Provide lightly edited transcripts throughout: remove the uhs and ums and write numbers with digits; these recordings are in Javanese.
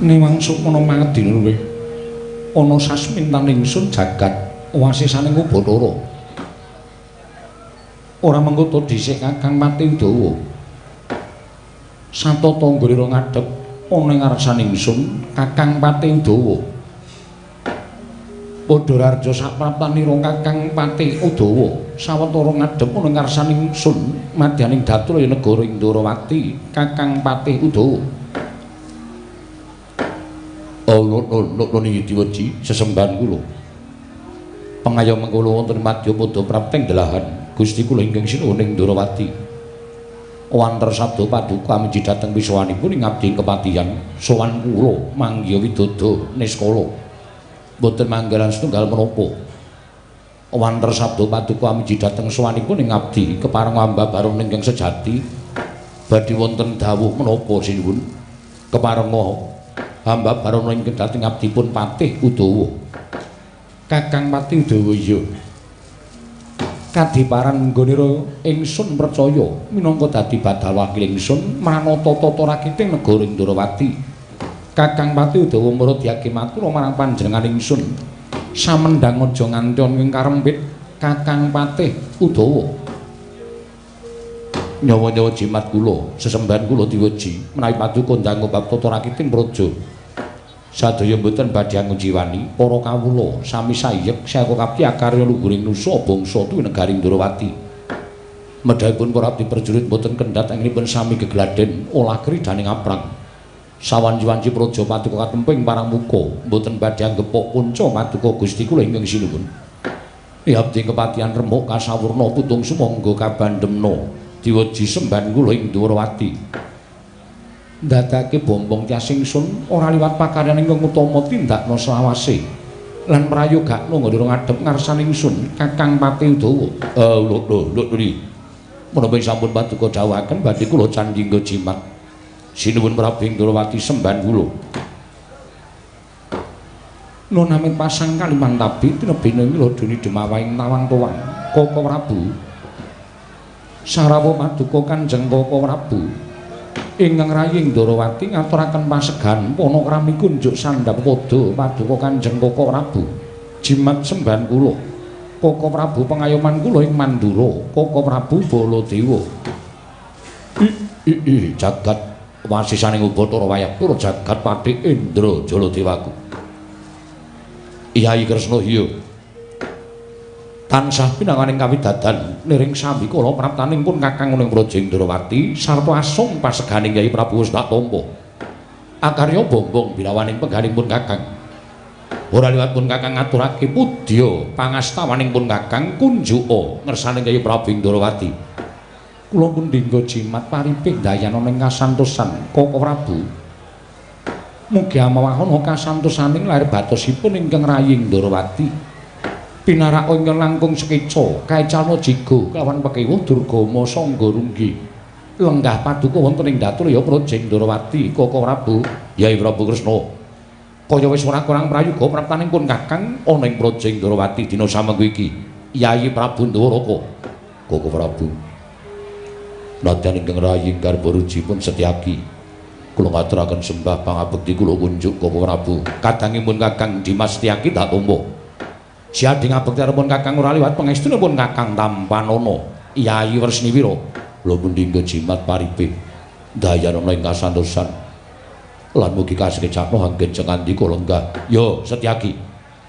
Niwang Sukmana mangadina luwih ana sasmintan ingsun jagat wasisaning Bathara. Ora mengko dhisik Kakang Pati Udawa. Satata nggolira ngadhep ana ing ngarsaning ingsun Kakang Pati Udawa. Padha rarja sapraptanira Kakang Pati Udawa sawetara ngadhep ana ing ngarsaning ingsun madyaning Datraya negara Indrawati Kakang Pati Udawa. Niki diweji sesembahan kula. Pangayom mengkula wonten madya padha prapteng delahan Gusti kula ingkang sinuwun ing Ndrawati. Wanter sabda paduka amiji dhateng wiswanipun ing abdi kepatihan sowan kula manggya widodha niskala. Boten manggalan setunggal menapa. Wanter sabda paduka amiji dhateng sowanipun ing abdi kepareng ambabaron ingkang sejati. Badhe wonten dawuh menapa sinuwun? Keparenga hamba barono ingkang dhateng abdipun Patih Udawa. Kakang Pati Udawa iya. Kadiparan nggonira ingsun percaya minangka dadi badal wakil ingsun manata tata rakiting negara Indrawati. Kakang Pati Udawa murudyake matur marang panjenengan ingsun. Samendhang aja nganti ing karempit Kakang Patih Udawa. Nyawa-nyawa jimat kula, sesembahan kula diweji menawi paduka ndang bab tata rakiting praja. Sadaya mboten badhe ngujiwani para kawula sami sayek saka kapti akarya luhuring nusa bangsa tuwi negari Ndrawati. Medhahipun para abdi prajurit mboten kendhat anggenipun sami gegladen olah kridaning aprang. Sawanci-wanci praja paduka katemping parang muka mboten badhe anggepok punca paduka Gusti kula ingkang sinuwun. Abdi kepatihan remuk kasawurna putung sumangga kabandhemna diweji sembahan kula ing Ndrawati. Ndadake bombong tias ingsun ora liwat pakaryan ingkang utama tindakna selawase lan prayogakna nggondira ngadhep ngarsaning ingsun Kakang Pati Udawa. Lho menapa sampun paduka dawuhaken badhe kula candhingga jimat sinuwun Prabu Ndrawati sembahan kula. Nonamit pasang kaliman tabi tinebene milodoni demawahing tawang tuwang Koko Prabu. Sarawa paduka Kanjeng Koko Prabu ingkang rayi Ndrawati ngaturaken pasegan panakrami kunjuk sandhap padha paduka Kanjeng Koko Prabu. Jimat sembahan kula Koko Prabu pengayoman kula ing Mandura Koko Prabu Baladewa. Jagat wasisaning Bathara Wayakura jagat Pati Indra Jaladewaku. Kyai Kresna iya tansah pinanganing kawidadan niring sami kala praptaning pun Kakang ing Praja Indrawati sarta asung paseganing Kyai Prabu wis tak tampa. Akarya bombong birawaning penggaling pun Kakang. Ora liwat pun Kakang ngaturake pudya pangastawaning pun Kakang kunjuka ngersaning Kyai Prabu Indrawati. Kula pun dinggo jimat paripik dayana ning kasantosan Koko Prabu. Mugi amawahana kasantosaning lair batosipun ingkang rayi Ndrawati. Pinarak ingkang langkung sekeca kaecana jiga kawan pekewa Durgama Sangga Runggi lenggah paduka wonten ing Datraya Praja Ndrawati Koko Prabu. Yai Prabu Kresna kaya wis ora kurang prayoga praptanipun Kakang ana ing Praja Ndrawati dina samengko iki. Yai Prabu Ndwaraka. Koko Prabu nadyan ingkang rayi garba rujipun Setyaki kula ngaturaken sembah pangabekti kula kunjuk Koko Prabu. Kadangipun Kakang Dimas Setyaki tak tampa siadhi ngabektaripun Kakang ora liwat pangestunipun Kakang Tampanana Kyai Wresniwira. Kula mundhingga jimat paripik dayana ing kasantosan lan mugi kasekecapna anggen cengandika lenggah. Ya Setyaki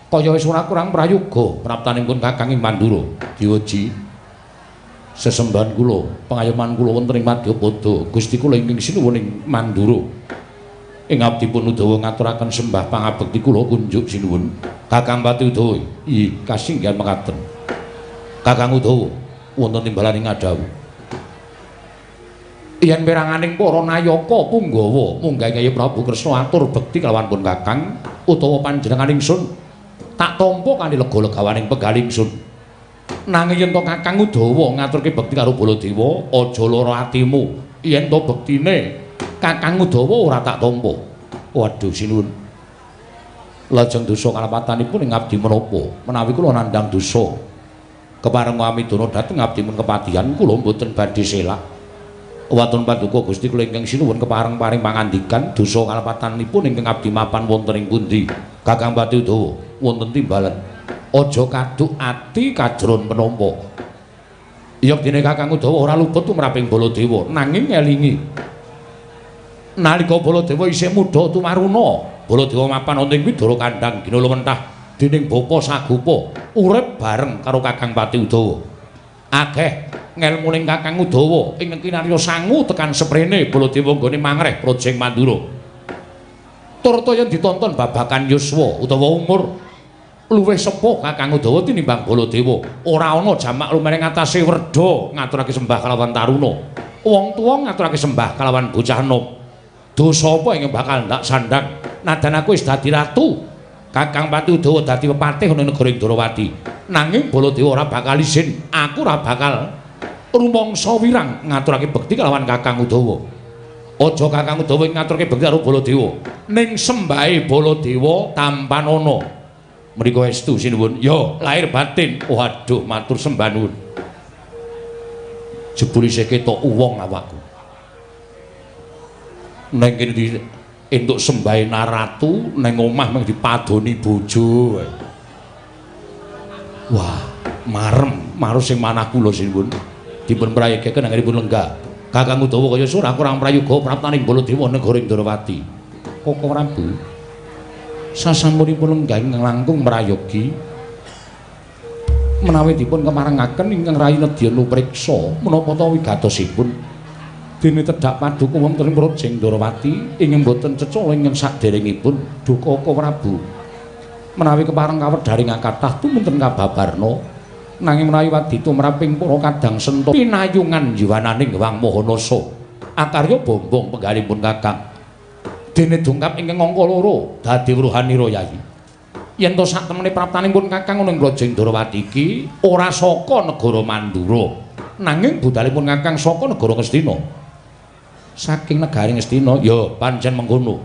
kaya wis ora kurang prayoga praptanipun Kakang ing Mandura diweji sesembahan kula pengayoman kula wonten ing Madyapada Gusti kula ingkang sinuwun ing Mandura. Ing abdipun Udawa ngaturaken sembah pangabekti kula kunjuk sinuwun Kakang Pati Udawa. Kasinggihan mekaten Kakang Udawa wonten timbalaning ngadawu yen peranganing para nayaka punggawa munggah Kyai Prabu Kresna atur bekti kelawan pun Kakang utawa panjenengan ingsun tak tampa kanthi lega-legawaning penggalih ingsun. Nanging yen to Kakang Udawa ngaturke bekti karo Baladewa aja lara atimu yen to bektine Kakang Udawa ora tak tampa. Waduh sinuwun. Lajeng dosa kalapatanipun ing abdi menapa menawi kula nandhang dosa kepareng amidana dhateng abdi men kepatihan kula mboten badhe selak. Watun paduka Gusti kula ingkang sinuwun kepareng-paring pangandikan dosa kalepatanipun ingkang abdi mapan wonten ing pundi? Kakang Pati Udawa wonten timbalan. Aja kaduk ati kajron penampa. Ya dene Kakang Udawa ora luput tumraping Baladewa, nanging elingi nalika Baladewa isih muda tumaruna, Baladewa mapan wonten ing Widara Kandhang gina lumentah dening bapa Sagopa urip bareng karo Kakang Pati Udawa. Akeh ngelmuning Kakang Udawa ing kinarya sangu tekan seprene Baladewa nggone mangreh Projeng Mandura. Turta yen ditonton babakan yuswa utawa umur luwih sepuh Kakang Udawa tinimbang Baladewa, ora ana jamak lumeneng ngatasé werda ngaturake sembah kalawan taruna. Wong tuwa ngaturake sembah kalawan bocah enom. Dosa apa ing bakal ndak sandang nadan aku wis dadi ratu. Kakang Pati Udawa dadi pepatih ning negara Indrawati. Nanging Baladewa ora bakal isin, aku ora bakal rumangsa wirang ngaturake bekti kalawan Kakang Udawa. Aja Kakang Udawa ngaturake bekti karo Baladewa. Ning sembahe Baladewa tampan ana. Mriko estu sinuwun. Ya, lahir batin. Waduh, matur sembah nuwun. Jebul isih ketok uwong awakku. Ning kene entuk sembahe naratu ning omah mung dipadoni bojo. Wah, marem sing manah kula sinuwun. Dipun prayogaken anggenipun lenggah. Kakang Udawa kaya surah kurang prayoga praptaning Baladewa negara Indrawati. Koko Prabu. Sasampunipun lenggah ingkang langkung mrayogi menawi dipun kemarengaken ingkang rayi nedya nupriksa menapa ta wigatosipun dene tedhak paduka wonten ing Projeng Ndrawati ingkang boten cecala ingkang saderengipun duka Prabu menawi kepareng kawedharing kathah tumunten kababarna nanging menawi wadi tumraping para kadang senta pinayungan jiwananing Wang Mahanasa akarya bombong penggalipun Kakang dene dungkap ingkang angka 2 dadi Wruhanira Yayi. Yen to sak temene praptanipun Kakang ing Projeng Ndrawati iki ora saka negara Mandura, nanging budalipun Kakang saka negara Ngastina. Saking negaring Ngastina, ya pancen mengkono.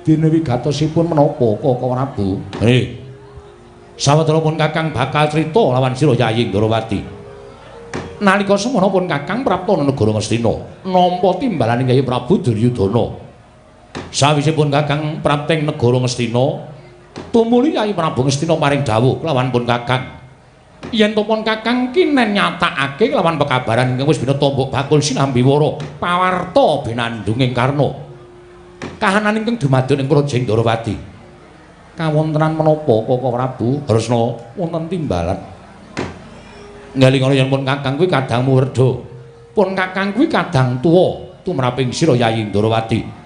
Dene wigatosipun menapa Kaka Prabu? Sawedarapun Kakang bakal crita lawan sira Yayi Ndrawati. Nalika semana pun Kakang prapta negara Ngastina, nampa timbalaning Yayi Prabu Duryudana. Sawisipun Kakang prapting negara Ngastina, tumuli Yayi Prabu Ngastina paring dawuh kelawan pun Kakang. Yen to pun Kakang kinen nyatakake kelawan pekabaran ingkang wis binata mbok bakul sinambiwara pawarta binandunging Karna. Kahanan ingkang dumadyan ing Projeng Ndrawati. Kawontenan menapa Kaka Prabu? Haresna wonten timbalan. Ngalingana yen pun Kakang kuwi kadangmu werda. Pun Kakang kuwi kadang tuwa tumraping sira Yayi Ndrawati.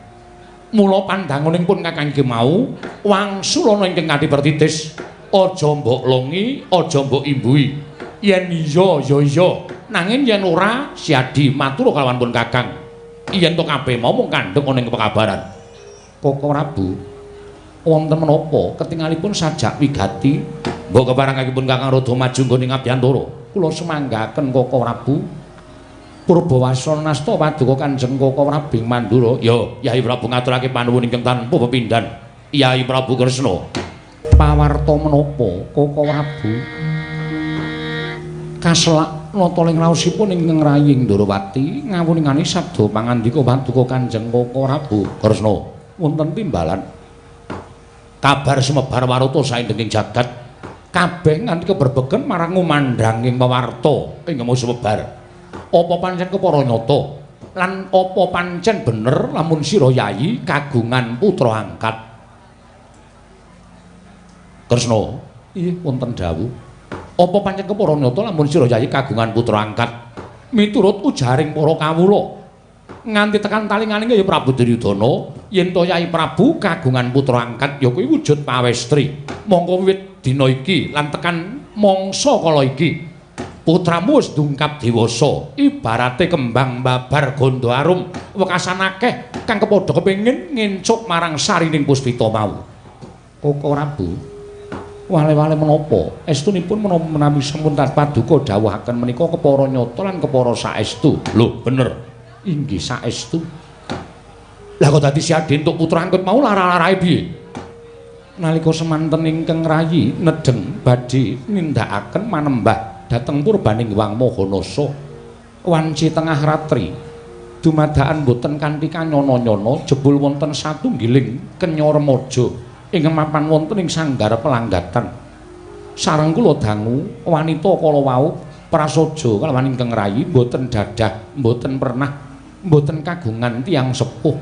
Mula pandanganing pun Kakang iki mau wangsul ana ingkang kanthi pertitis, aja mbok longi, aja mbok imbui. Yen iya ya iya, nanging yen ora siadi matur kalawan pun Kakang. Yen to kabeh mau mung kandheng ana ing pekabaran. Kaka Prabu, wonten menapa ketingalipun sajak wigati mbok keparengipun Kakang rada maju nggone ngabiyantara. Kula semanggaken Kaka Prabu. Purbawasana nasta paduka Kanjeng Kaka Prabu Mandura. Ya, Yayi Prabu ngaturake panuwun ingkang tanpa pepindhan. Yayi Prabu Kresna. Pawarta menapa Kaka Prabu? Kaselak nata ing raosipun ingkang rayi Ndrawati ngawuningani sabda pangandika paduka Kanjeng Kaka Prabu Kresna. Wonten timbalan. Kabar sumebar warata saindenging jagat. Kabeh nganti keberbegen marang ngumandhanging pawarta ingkang sumebar. Apa pancen kepara nyata lan apa pancen bener lamun sira Yayi kagungan putra angkat? Kresna, inggih wonten dawuh. Apa pancen kepara nyata lamun sira Yayi kagungan putra angkat? Miturut ujaring para kawula nganti tekan talinganing Yayi Prabu Duryudana, yen to Yayi Prabu kagungan putra angkat ya kuwi wujud pawestri. Mongko wiwit dina iki lan tekan mangsa kala iki putramu wis dungkap dewasa, ibarate kembang babar gondo arum, wekasan akeh kang kepadha kepengin ngencuk marang sarining puspita mau. Kaka Prabu, wale-wale menapa? Estunipun menawi sampun paduka dawuhaken menika kepara nyata lan kepara saestu. Lho, bener. Inggih saestu. Lah kok dadi siadi entuk putra angkut mau lara-larae piye? Nalika semanten ingkang rayi nedeng badhe nindakaken manembah dhateng purbaning Wang Mahanasa wanci tengah ratri Dumadakan boten kanthi kanyana-nyana jebul wonten satunggiling kenya remaja ingkang mapan wonten ing sanggar pelanggatan. Sareng kula dangu wanita kala wau prasaja kalawan ingkang rayi boten dadah, boten pernah, boten kagungan tiyang sepuh.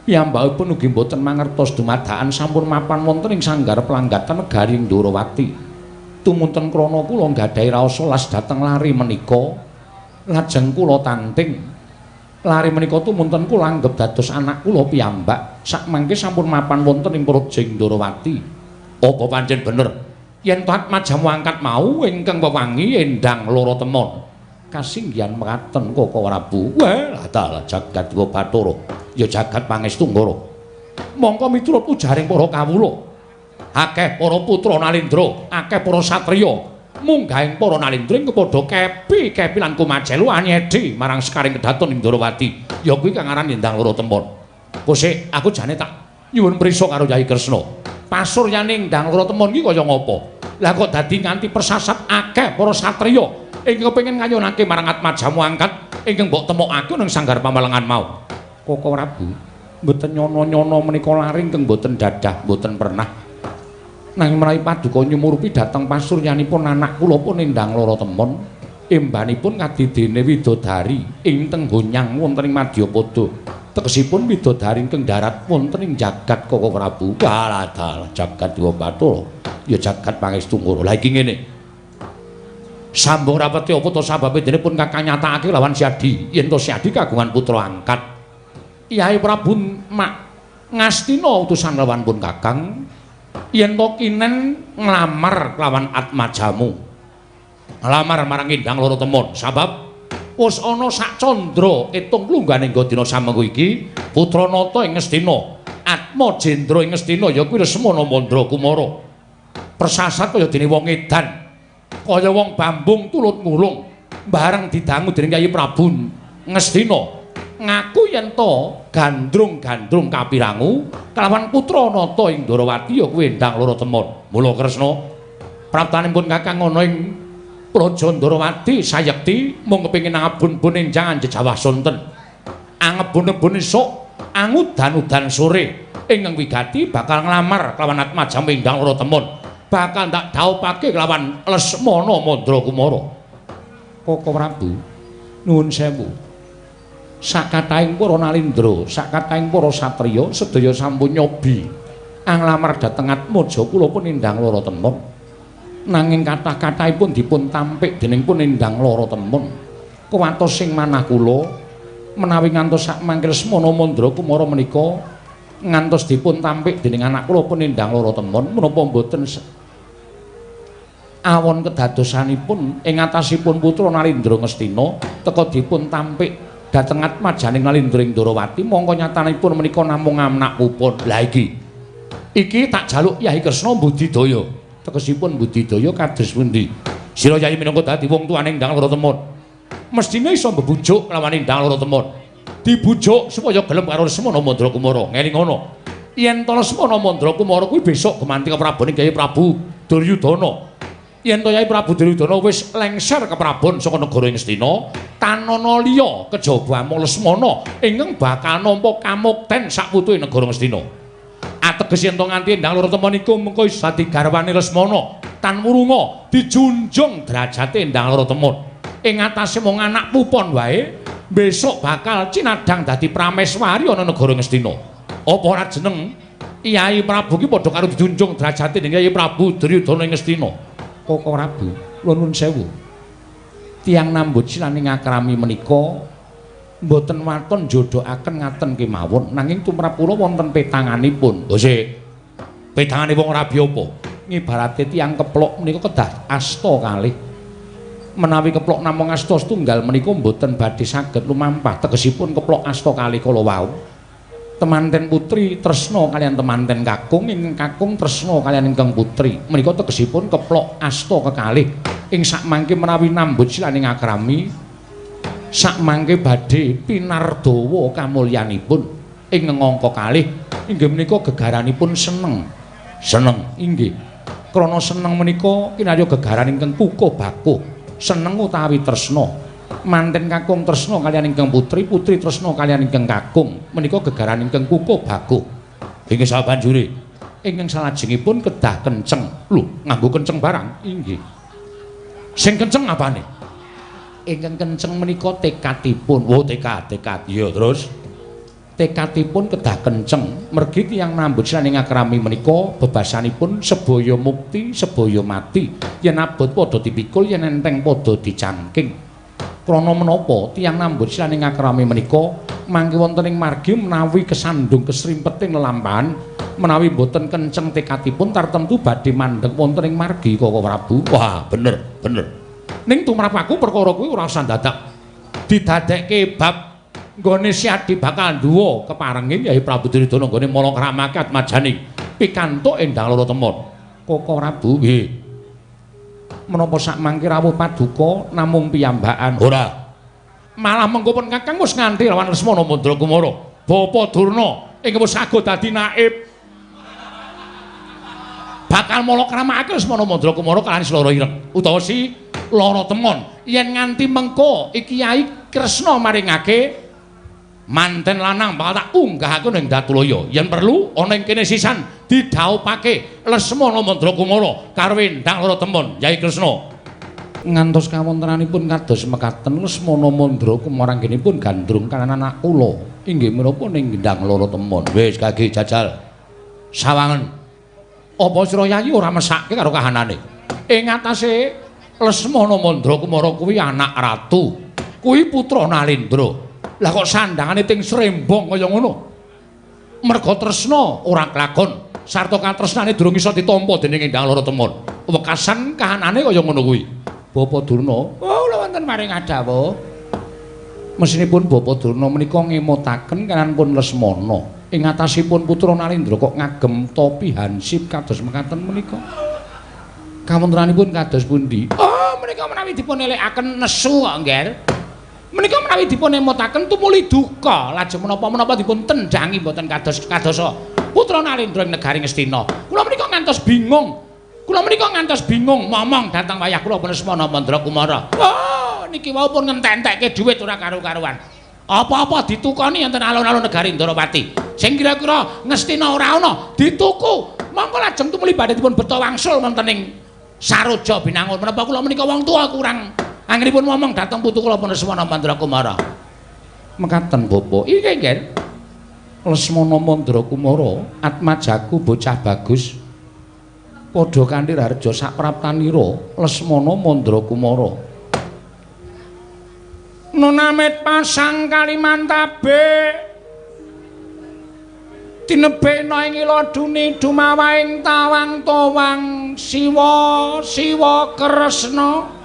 Piyambakipun ugi boten mangertos dumadakan sampun mapan wonten ing sanggar pelanggatan negari Ndorowati. Tumunten krana kula nggadahi raos las dhateng lari menika, lajeng kula tanting. Lari menika tumunten kula anggep dados anak kula piyambak. Sakmangke sampun mapan wonten ing Projing Ndorowati. Apa pancen bener yen Atmajamu angkat mau ingkang wewangi endang loro temon? Kasinggihan mekaten Koko Prabu. Wah, dalah jagat Bathara, ya jagat pangestu Nggara. Mongko miturut ujaring para kawula. Akeh para putra Nalendra, akeh para satriya munggahing para Nalendra kepada kepi lan kumajelu anyedi marang sekaring kedaton ing Ndorowati. Ya kuwi kang aran endang loro temon. Kosek aku jane tak nyuwun prisa karo Yai Kresna. Pasuryane endang loro temon iki kaya ngapa? Lah kok dadi nganti persasat akeh para satriya ingkang kepengin ngayunake marang Atmajamu angkat ingkang mbok temokake ning sanggar pamalengan mau. Koko Prabu, mboten nyono-nyono menika lari ingkang mboten dadah, mboten pernah. Nanging menawi paduka nyumurupi dhateng pasuryanipun anak kula pun endang loro temon, embanipun kadidene widodari ing Tenggonyang wonten ing Madyapada. Tegesipun widodari ingkang darat wonten ing jagat Koko Prabu. Walah jagat Dewa Bathara, ya jagat pangestu Nggara. Lah iki ngene. Sambung rapeti apa to sababe dene pun kakang nyatakake lawan Siadi, yen to Siadi kagungan putra angkat. Yai Prabu mak ngastina utusan lawan pun kakang. Yen to kinen nglamar lawan Atmajamu. Nglamar marang endang loro temon. Sabab wis ana sak candra etung lungganing dina samengko iki putra nata ing Ngastina, Atma Jendra ing Ngastina ya kuwi Lesmana Mandra Kumara. Persasat kaya dene wong edan, kaya wong Bambung tulut ngulung, bareng didangu dening Kyai Prabu Ngastina. Ngaku yen to gandrung-gandrung kapirangu kelawan putra nata ing Ndorowati ya kuwi endang loro temon. Mula Kresna praptanipun kakang ana ing Praja Ndorowati sayekti mung kepengin angebun-bun enjang jejawah sonten. Angebun-bun esuk angudan-udan sore ingkang wigati bakal nglamar kelawan Atmajamu endang loro temon. Bakal ndak dhaupake kelawan Lesmana Mandra Kumara. Koko Prabu nuwun sewu. Sakatahing para Nalendra, sakatahing para satriya sedaya sampun nyobi anglamar dhateng Atmaja kula pun endang lara temon. Nanging kathah-kathahipun dipun tampik dening pun endang lara temon. Kuwatos sing manah kula menawi ngantos sakmangke Lesmana Mandra Kumara menika ngantos dipun tampik dening anak kula pun endang lara temon menapa mboten awon kedadosanipun ing atasipun putra Nalendra Ngastina teka dipun tampik dhateng Atmajaning Nalendra ing Ndorowati mongko nyatanipun menika namung anak pupun. Lah iki tak jaluk Yai Kresna budidaya. Tegesipun budidaya kados pundi? Sira Yai minangka dadi wong tuane endang lara temon, mestine iso mbebujuk lawan endang lara temon. Dibujuk supaya gelem karo Lesmana Mandra Kumara. Ngeling ngono. Yen to Lesmana Mandra Kumara kuwi besok gemanti keprabone Kyai Prabu Duryudana. Yen to Yai Prabu Duryudana wis lengser keprabon saka negara Ngastina, tanana liya kejaba amung Lesmana ingkang bakal nampa kamukten saputuhe negara Ngastina. Ateges yen to nganti endang lara temon iku mengko isa dadi garwane Lesmana, tan murunga dijunjung derajate endang lara temon. Ing atase mung anak pupon wae, besok bakal cinadang dadi prameswari ana negara Ngastina. Apa ora jeneng Yai Prabu ki padha karo dijunjung derajate dening Yai Prabu Duryudana ing Ngastina. Koko Prabu, kula nuwun sewu. Tiyang nambut silaning akrami menika mboten waton jodohaken ngaten kemawon, nanging tumrap kula wonten petanganipun. Lho sik. Petangane wong rabi apa? Ngibarate tiyang keplok menika kedah asta kalih. Menawi keplok namung asta setunggal menika mboten badhe saged lumampah. Tegesipun keplok asta kalih kala wau. Temanten putri tresna kalian temanten kakung, ingkang kakung tresna kalian ingkang putri. Menika tegesipun keplok asta kekalih. Ing sakmangke menawi nambut silaning akrami, sakmangke badhe pinardawa kamulyanipun ing ngangka kalih inggih menika gegaranipun seneng. Seneng inggih. Krana seneng menika kinarya gegaran ingkang kukuh bakuh. Seneng utawi tresna. Manten kakung tresna kaliyan ingkang putri, putri tresna kaliyan ingkang kakung. Menika gegaran ingkang kukuh baguh. Inggih sabanjure ingkang salajengipun kedah kenceng. Lho, nganggo kenceng barang? Inggih. Sing kenceng apane? Ingkang kenceng menika tekadipun. Oh, tekad. Iya, terus tekadipun kedah kenceng. Mergi tiyang nambut saning akrami menika bebasanipun sebaya mukti, sebaya mati. Yen abot padha dipikul, yen enteng padha dicangking. Krana menapa tiyang nambut saning akrami menika mangke wonten ing margi menawi kesandung kesrimpeting lelampahan, menawi boten kenceng tekadipun tartemtu badhe mandheg wonten ing margi Koko Prabu. Wah, bener. Ning tumrap aku perkara kuwi ora usah dadak didadekke bab nggone Siadi bakal duwa keparenging Yai Prabu Duryudana nggone mala kramake atmajane pikantuk endang loro temon. Koko Prabu nggih. Menapa sak mangke rawuh paduka namung piyambakan? Ora. Malah mengko pun Kakang wis nganti lawan Lesmana Mandrakumara. Bapa Durna ingkang wis sago dadi naib bakal mala kramake Lesmana Mandrakumara kaliyan Sloro Ireng utawa si Loro Temon. Yen nganti mengko iki Kyai Kresna maringake manten lanang bakal tak unggahake ning Datulaya. Yen perlu ana ing kene sisan didhawuhake Lesmana Mandrakumara karo Endang Loro Temon Kyai Kresna. Ngantos kawontenanipun kados mekaten Lesmana Mandrakumara anggenipun gandrung kaliyan anak kula inggih menapa ning Endang Loro Temon. Wis kaki jajal sawangen. Apa sira Yayi ora mesake karo kahanane? Ing atase Lesmana Mandrakumara kuwi anak ratu, kuwi putra Nalendra. Lah kok sandhangane ting srembong kaya ngono? Merga tresna ora kelakon, sarta katresnane durung iso ditampa dening Endang Loro Temon. Wekasan kahanane kaya ngono kuwi. Bapa Durna, oh kula wonten maring adawuh. Mesinipun Bapa Durna menika ngemutaken kananipun Lesmana. Ing atasipun putra Nalendra kok ngagem topi hansip kados mekaten menika. Kawontenanipun kados pundi? Oh, menika menawi dipun elekaken nesu kok, Ngger. Menika menawi dipun emutaken tumuli duka, lajeng menapa-menapa dipun tendangi mboten kadosa putra Nalendra ing negari Ngastina. Kula menika ngantos bingung momong dhateng wayah kula Lesmana Mandrakumara. Oh, niki wau pun ngentek-entekke dhuwit ora karo-karuan. Apa-apa ditukoni enten alun-alun negari Ndarawati. Sing kira-kira Ngastina ora ana, dituku. Monggo lajeng tumuli badhe dipun beto wangsul wonten ing Saroja Binangun. Menapa kula menika wong tuwa kurang anggenipun ngomong dhateng putu kula Lesmana Mandrakumara. Mekaten Bapak. Iki nggih. Lesmana Mandrakumara, atmajaku bocah bagus. Padha kanthi harja sapraptanira Lesmana Mandrakumara. Nunamit pasang Kalimantabe. Tinebekna ing iladune dumawaing tawang-tawang Siwa Kresna.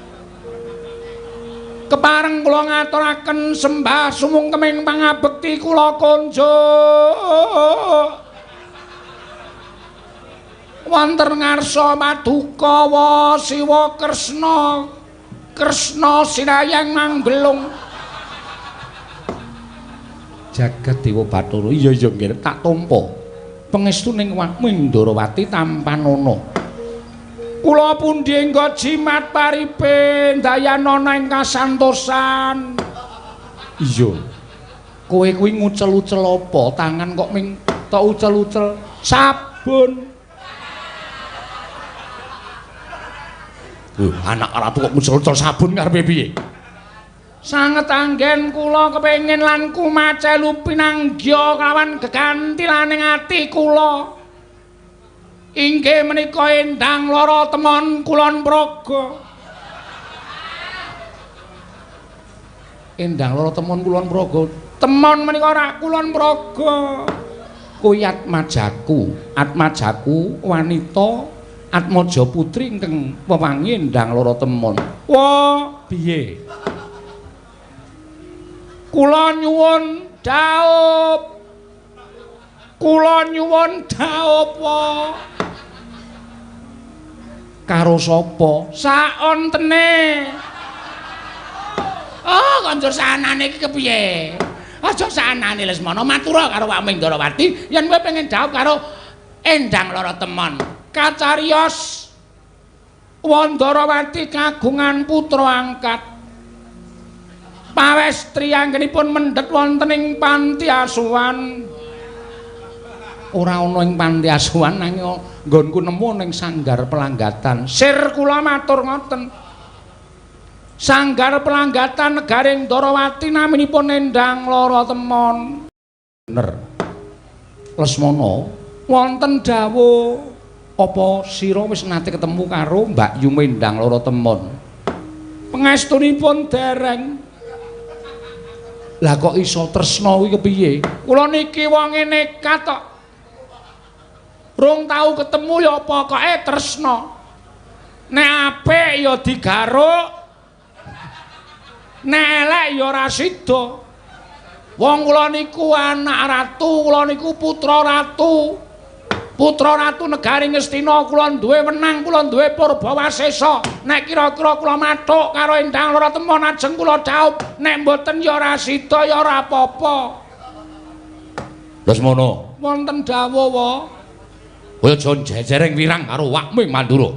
Kepareng kula ngaturaken sembah sumungkeming pangabekti kula kunjuk. Wonten ngarsa Paduka Siwa Kresna sinayang manggelung. Jagat Dewa Bathara, iya nggih tak tampa pangestuning wanging Ndarawati tampanana. Kula pundi engga jimat paripe dayanana ing kasantosan. Iya. Kowe kuwi ngucel-ucel apa? Tangan kok ming tok ucel-ucel sabun. Anak ratu kok ngucel-ucel sabun karepe piye? Sanget anggen kula kepengin lan kumacelu pinanggya kawan gegantilaning ati kula. Inggih menika Endang Loro Temon Kulon Praga. Endang Loro Temon Kulon Praga. Temon menika ora Kulon Praga. Kuwi atmajaku wanita Atmaja putri ingkang wewangi Endang Loro Temon. Wah, piye? Kula nyuwun dhaup. Karo sapa? Saontene. Oh, kanjur sanane iki kepiye? Aja sanane Lesmana matura karo Waming Ndarawati yen kowe pengen dhaup karo Endang Loro Temon. Kacariyos Wandarawati kagungan putra angkat. Pawestri anggenipun mendhet wonten ing panti asuhan. Ora ana ing panti asuhan nanging nggonku nemu ning sanggar pelanggatan. Sir kula matur ngoten. Sanggar pelanggatan Negaring Darawati naminipun Endang Lara Temon. Bener. Lesmana, wonten dawuh apa sira wis nate ketemu karo Mbak Yu Endang Lara Temon? Pangestunipun dereng. Lah kok iso tresna kuwi kepiye? Kula niki wonge nekat kok. Rung tau ketemu ya pokoke tresna. Nek apik ya digaruk. Nek elek ya ora sida. Wong kula niku anak ratu, kula niku putra ratu. Putra ratu Negaring Ngastina, kula duwe wenang, kula duwe Purbawasesa. Nek kira-kira kula mathuk karo Endang Lara Temon ajeng kula dhaup, nek mboten ya ora sida ya ora apa-apa. Lesmana, wonten dawuh wae. Kaya jon jejereng wirang karo Wakming Mandura.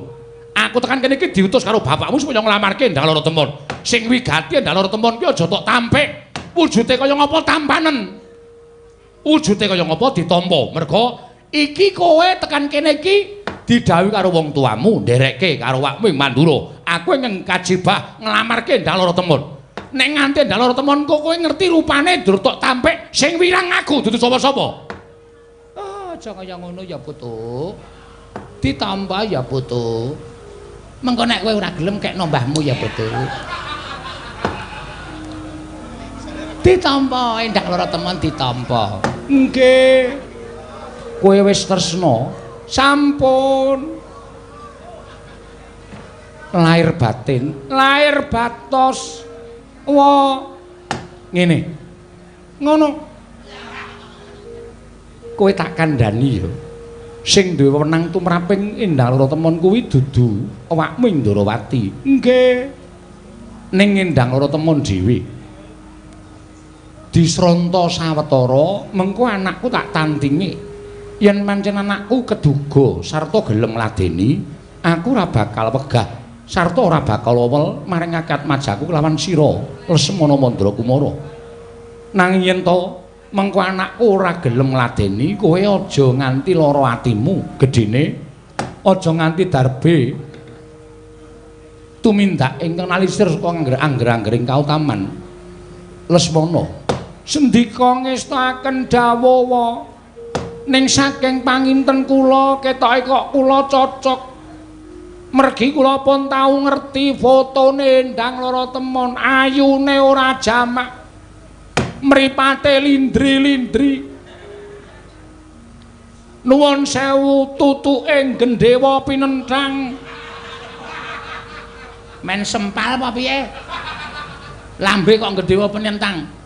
Aku tekan kene iki diutus karo bapakmu supaya nglamarke Endang Lara Temon. Sing wigati Endang Lara Temon ki aja tok tampik. Wujude kaya ngapa tampanen? Wujude kaya ngapa ditampa? Merga iki kowe tekan kene iki didhawuhi karo wong tuamu nderekke karo Wakming Mandura. Aku ing kajibah nglamarke Endang Lara Temon. Nek nganti Endang Lara Temon kowe ngerti rupane dur tok tampik sing wirang aku dudu sapa-sapa. Aja kaya ngono ya putu. Ditampa ya putu. Mengko nek kowe ora gelem kekno mbahmu ya putu. Ditampa Endang Lara Temon ditampa. Nggih. Kowe wis tresna. Sampun. Lair batin, lair batos. Ngene. Ngono. Kowe tak kandhani ya. Sing duwe wenang tumraping Endang Lara Temon kuwi dudu Wakming Darawati. Nggih. Ning Endang Lara Temon dhewe. Disronta sawetara mengko anakku tak tandingi yen pancen anakku keduga sarta gelem ngladeni aku ora bakal wegah sarta ora bakal wewel maring akad majaku kelawan sira Lesmana Mandrakumara. Nanging yen to mengko anakku ora gelem ngladeni kowe aja nganti lara atimu gedene aja nganti darbe tumindak ingkang nalisir saka angger-anggering kautaman. Lesmana sendika ngestaken dawuh ning saking panginten kula ketoke kok kula cocok mergi kula pun tau ngerti fotone Endang Lara Temon ayune ora jamak mripate lindri-lindri nuwun sewu tutuke gendhewa pinenthang men sempal apa piye lambe kok gendhewa pinenthang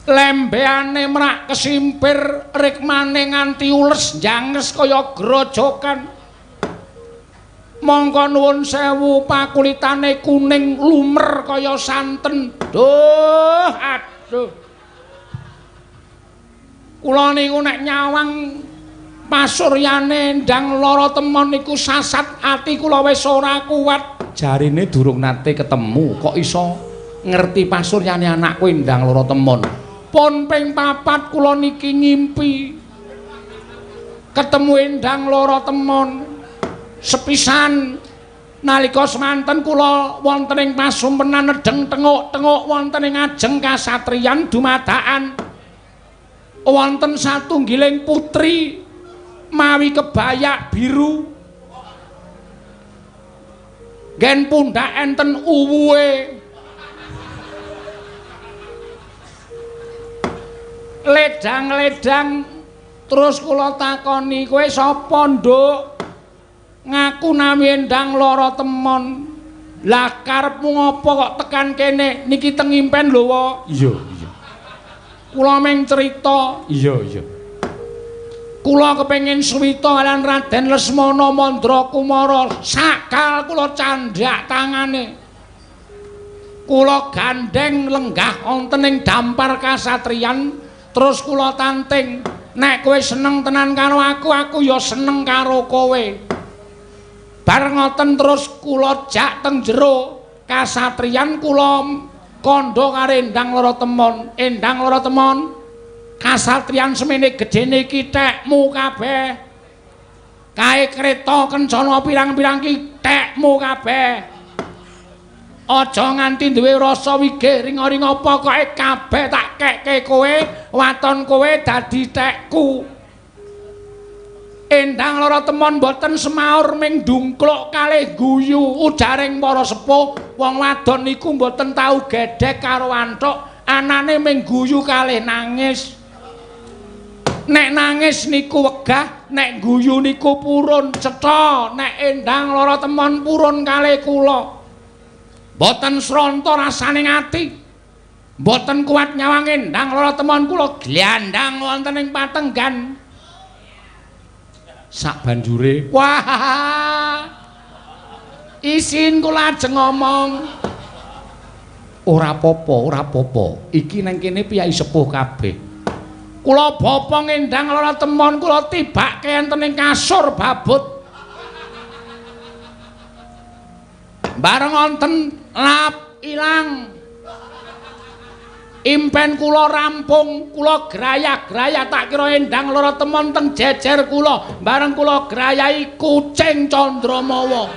lembeane mrak kesimpir rikmane nganti ules janges kaya grojokan mongko nuwun sewu pakulitane kuning lumer kaya santen duh aduh kula niku nek nyawang pasuryane Endang Lara Temon niku sasat ati kula wis ora kuat jarine durung nate ketemu kok iso ngerti pasuryane anakku Endang Lara Temon. Pun ping 4 kula niki ngimpi ketemu Endang Lara Temon sepisan nalika semanten kula wonten ing pasumpenan nedeng tenguk-tenguk wonten ing ajeng kasatriyan dumadakan wonten satunggiling putri mawi kebayak biru gen pundak enten uwuhe ledang-ledang terus kula takoni kowe sapa nduk ngaku nami Endang Lara Temon lah karepmu ngopo kok tekan kene niki teng impen lho wa iya kula meng cerita iya kula kepengin suwita kalian Raden Lesmana Mandrakumara sakal kula candhak tangane kula gandeng lenggah wonten ing dampar kasatriyan terus kula tanting nek kowe seneng tenan karo aku ya seneng karo kowe bar ngoten terus kula jak teng jero kasatriyan kula kandha karo Endang Laratemon. Endang Laratemon, kasatriyan semene gedene iki tekmu kabeh. Kae kreta kencana pirang-pirang ki tekmu kabeh. Aja nganti duwe rasa wigih ring-ring apa koke kabeh tak kekke kowe, waton kowe dadi tekku. Endang Laratemon boten semaur ming dungkluk kalih guyu ujaring para sepuh. Wong wadon niku boten tau gedhek karo anthuk, anane ming guyu kalih nangis. Nek nangis niku wegah, nek guyu niku purun cetha. Nek Endang Laratemon purun kalih kula. Boten sranta rasaning ati. Boten kuat nyawang Endang Laratemon kula glandang wonten ing patenggan. Sak banjure, wah. Isin kula ajeng ngomong. Ora apa-apa. Iki nang kene piyai sepuh kabeh. Kula bapa Endang Laratemon kula tibake enten ing kasur babut. Bareng wonten lap ilang. Impen kula rampung, kula grayah-grayah tak kira Endang Laratemon teng jejer kula. Bareng kula grayahi kucing Candramawa.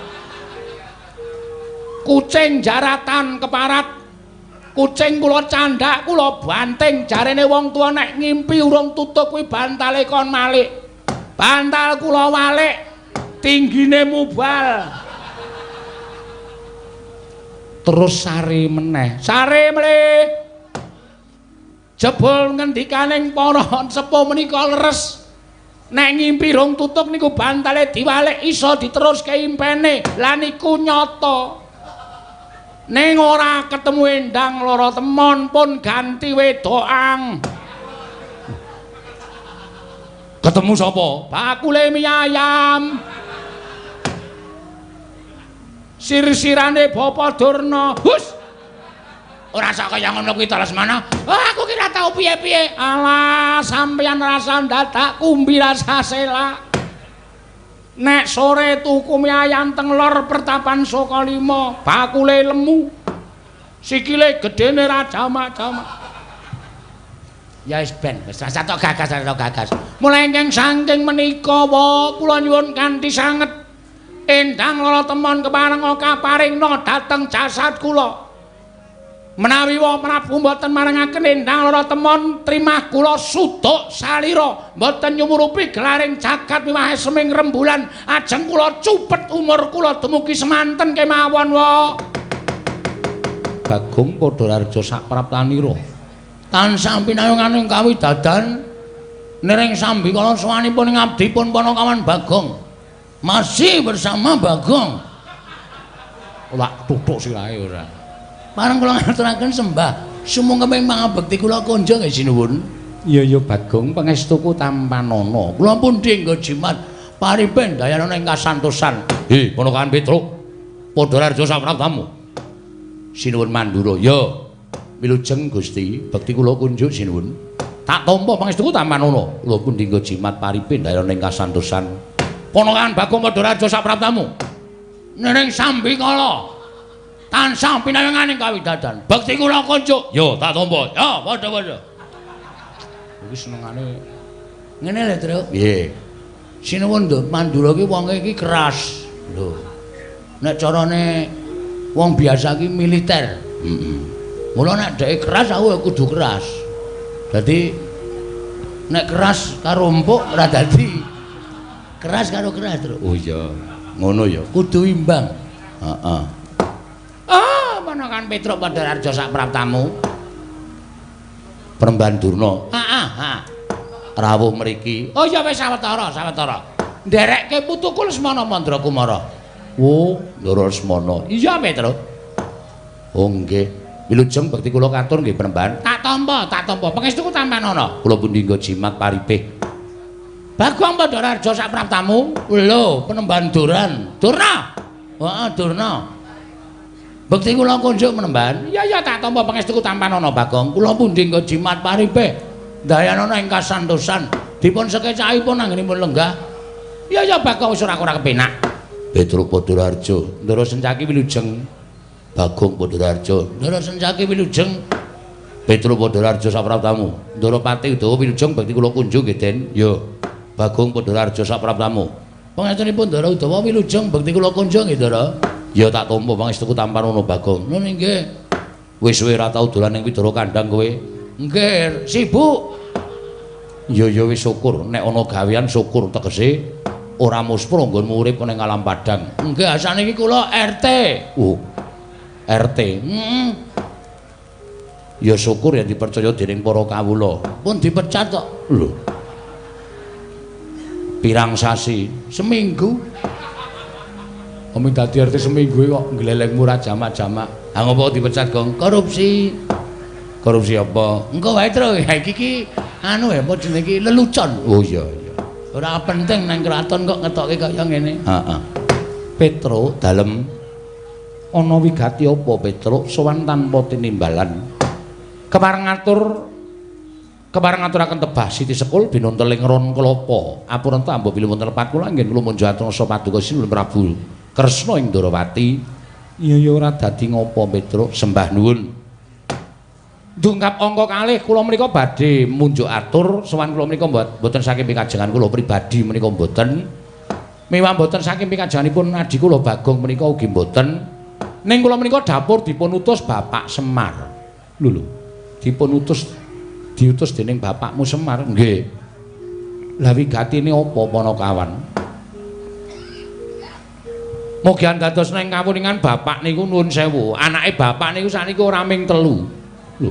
Kucing jaratan keparat. Kucing kula candhak, kula banting, jarene wong tuwa nek ngimpi urung tutup kuwi bantale kon malik. Bantal kula walik, tinggine mubal. Terus sare meneh. Sare mlih. Jebul ngendikaning para sepuh menika leres. Nek ngimpi rung tutup niku bantale diwalik iso diteruske impene. Lah niku nyata. Ning ora ketemu Endang Laratemon pun ganti wedokan. Ketemu sapa? Bakule mie ayam. Sir-sirane Bapak Durna. Hus. Ora sak kaya ngono kuwi Lesmana. Aku kira tau piye-piye. Alah, sampeyan rasa dadak kumbi rasa selak. Nek sore tuku mie ayam teng lor Pertapan Sokalima, bakule lemu. Sikile gedene ra jamak-jamak. Ya wis ben, wis satok gagas. Mulai ingkang saking menika wa kula nyuwun kanthi sanget Endang Laratemon keparenga kaparingna dhateng jasad kula. Menawi wa Prabu mboten marengaken Endang Laratemon trimah kula suduk salira mboten nyumurupi gelaring jagat miwahe seming rembulan ajeng kula cupet umur kula dumugi semanten kemawon wa Bagong Padhararja sak praptanira tansah pinayunganing kawidadan nering sambi kala sawanipun ing abdipun Panakawan Bagong masih bersama Bagong. Ora tutuk sirahe ora. Parang kula ngaturaken sembah sumung keping pangabekti kula konjo nggih sinuwun. Iya Bagong pangestuku tampanana. Kula pun dinggo jimat paripen dayanana ing kasantosan. Ponokan Petruk. Padhararja saprabtamu. Sinuwun Mandura. Ya. Wilujeng Gusti, bekti kula kunjuk sinuwun. Tak tampa pangestuku tampanana. Kula pun dinggo jimat paripen dayanana ing kasantosan. Ponokan Bagong Padhararja saprabtamu. Nering sambi kala tansah pinayunganing kawidadan. Bekti kula kunjuk. Yo tak tampa. Ya padha-padha. Iki senengane ngene lho, Tru. Piye? Sinuwun Mandura ki wonge iki keras. Lho. Nek carane wong biasa ki militer. Mula nek dhek keras aku kudu keras. Dadi nek keras karo empuk ora dadi keras karo keras, Tru. Oh iya. Ngono ya. Kudu imbang. Heeh. Ponokan Petruk Padhararja sak praptamu. Peremban Durna. Rawuh mriki. Oh ya wis sawetara. Nderekke putuku Lesmana Mandrakumara. Oh, Ndara Lesmana. Iya, Petruk. Oh nggih. Wilujeng bekti kula katur nggih Peremban. Tak tampa. Pangestuku tampanana. Kula pun dinggo jimat paripih. Bagong Padhararja sak praptamu. Lho, Penemban Durna. Heeh, Durna. Bekti kula kunjuk Penemban. Iya tak tampa pangestuku tampanana Bagong. Kula pundhi nggo jimat paripih dayanana ing kasantosan. Dipun sekecahipun anggenipun lenggah. Iya Bagong wis ora kepenak. Petruk Padhararja, Ndara Sencaki wilujeng Bagong Padhararja. Ndara Sencaki wilujeng. Petro Padhararja sapraptamu. Ndara Pati Udawa wilujeng bakti kula kunjung nggih Den. Ya. Bagong Padhararja sapraptamu. Pangaturipun Ndara Udawa wilujeng bakti kula kunjung nggih Ndara. Ya tak tampa pangestuku tampan ana Bagong. Nun nggih. Wis suwe ra tau dolan ning Widara Kandhang kowe. Nggih, sibuk. Ya wis syukur nek ana gawean syukur tegese ora muspra nggonmu urip ning alam padang. Nggih, asane iki kula RT. RT. Ya syukur yang dipercaya dening para kawula. Pun dipecat kok. Lho. Pirang sasi? Seminggu. Omong dadi RT seminggu kok glelengmu ra jamak-jamak. Ha ngopo dipecat, Gong? Korupsi. Korupsi apa? Engko wae, Tru. Ha iki anu ya apa jenenge iki lelucon. Oh iya. Ora penting nang kraton kok ngetokke kaya ngene. Heeh. Petro dalem ana wigati apa Petro sowan tanpa tinimbalan. Kepareng ngaturaken tebah Siti Sekul binonteling ron kelapa. Apurenta ambo bilih wonten lepat kula nggih kula munjuk atursa paduka Sinuwun Prabu Kresna ing Ndarawati. Iya ora dadi ngopo Petro sembah nuwun. Dungkap angka kalih kula menika badhe munjuk atur sowan kula menika mboten saking pikajengan kula pribadi menika mboten. Miwah mboten saking pikajenganipun adhi kula Bagong menika ugi mboten. Ning kula menika dapur dipun utus Bapak Semar. Lho. Diutus dening bapakmu Semar. Nggih. Lah wigatine apa Panakawan? Mugi dados ning kawuningan bapak niku nuwun sewu. Anake bapak niku sakniki ora ming 3. Lho.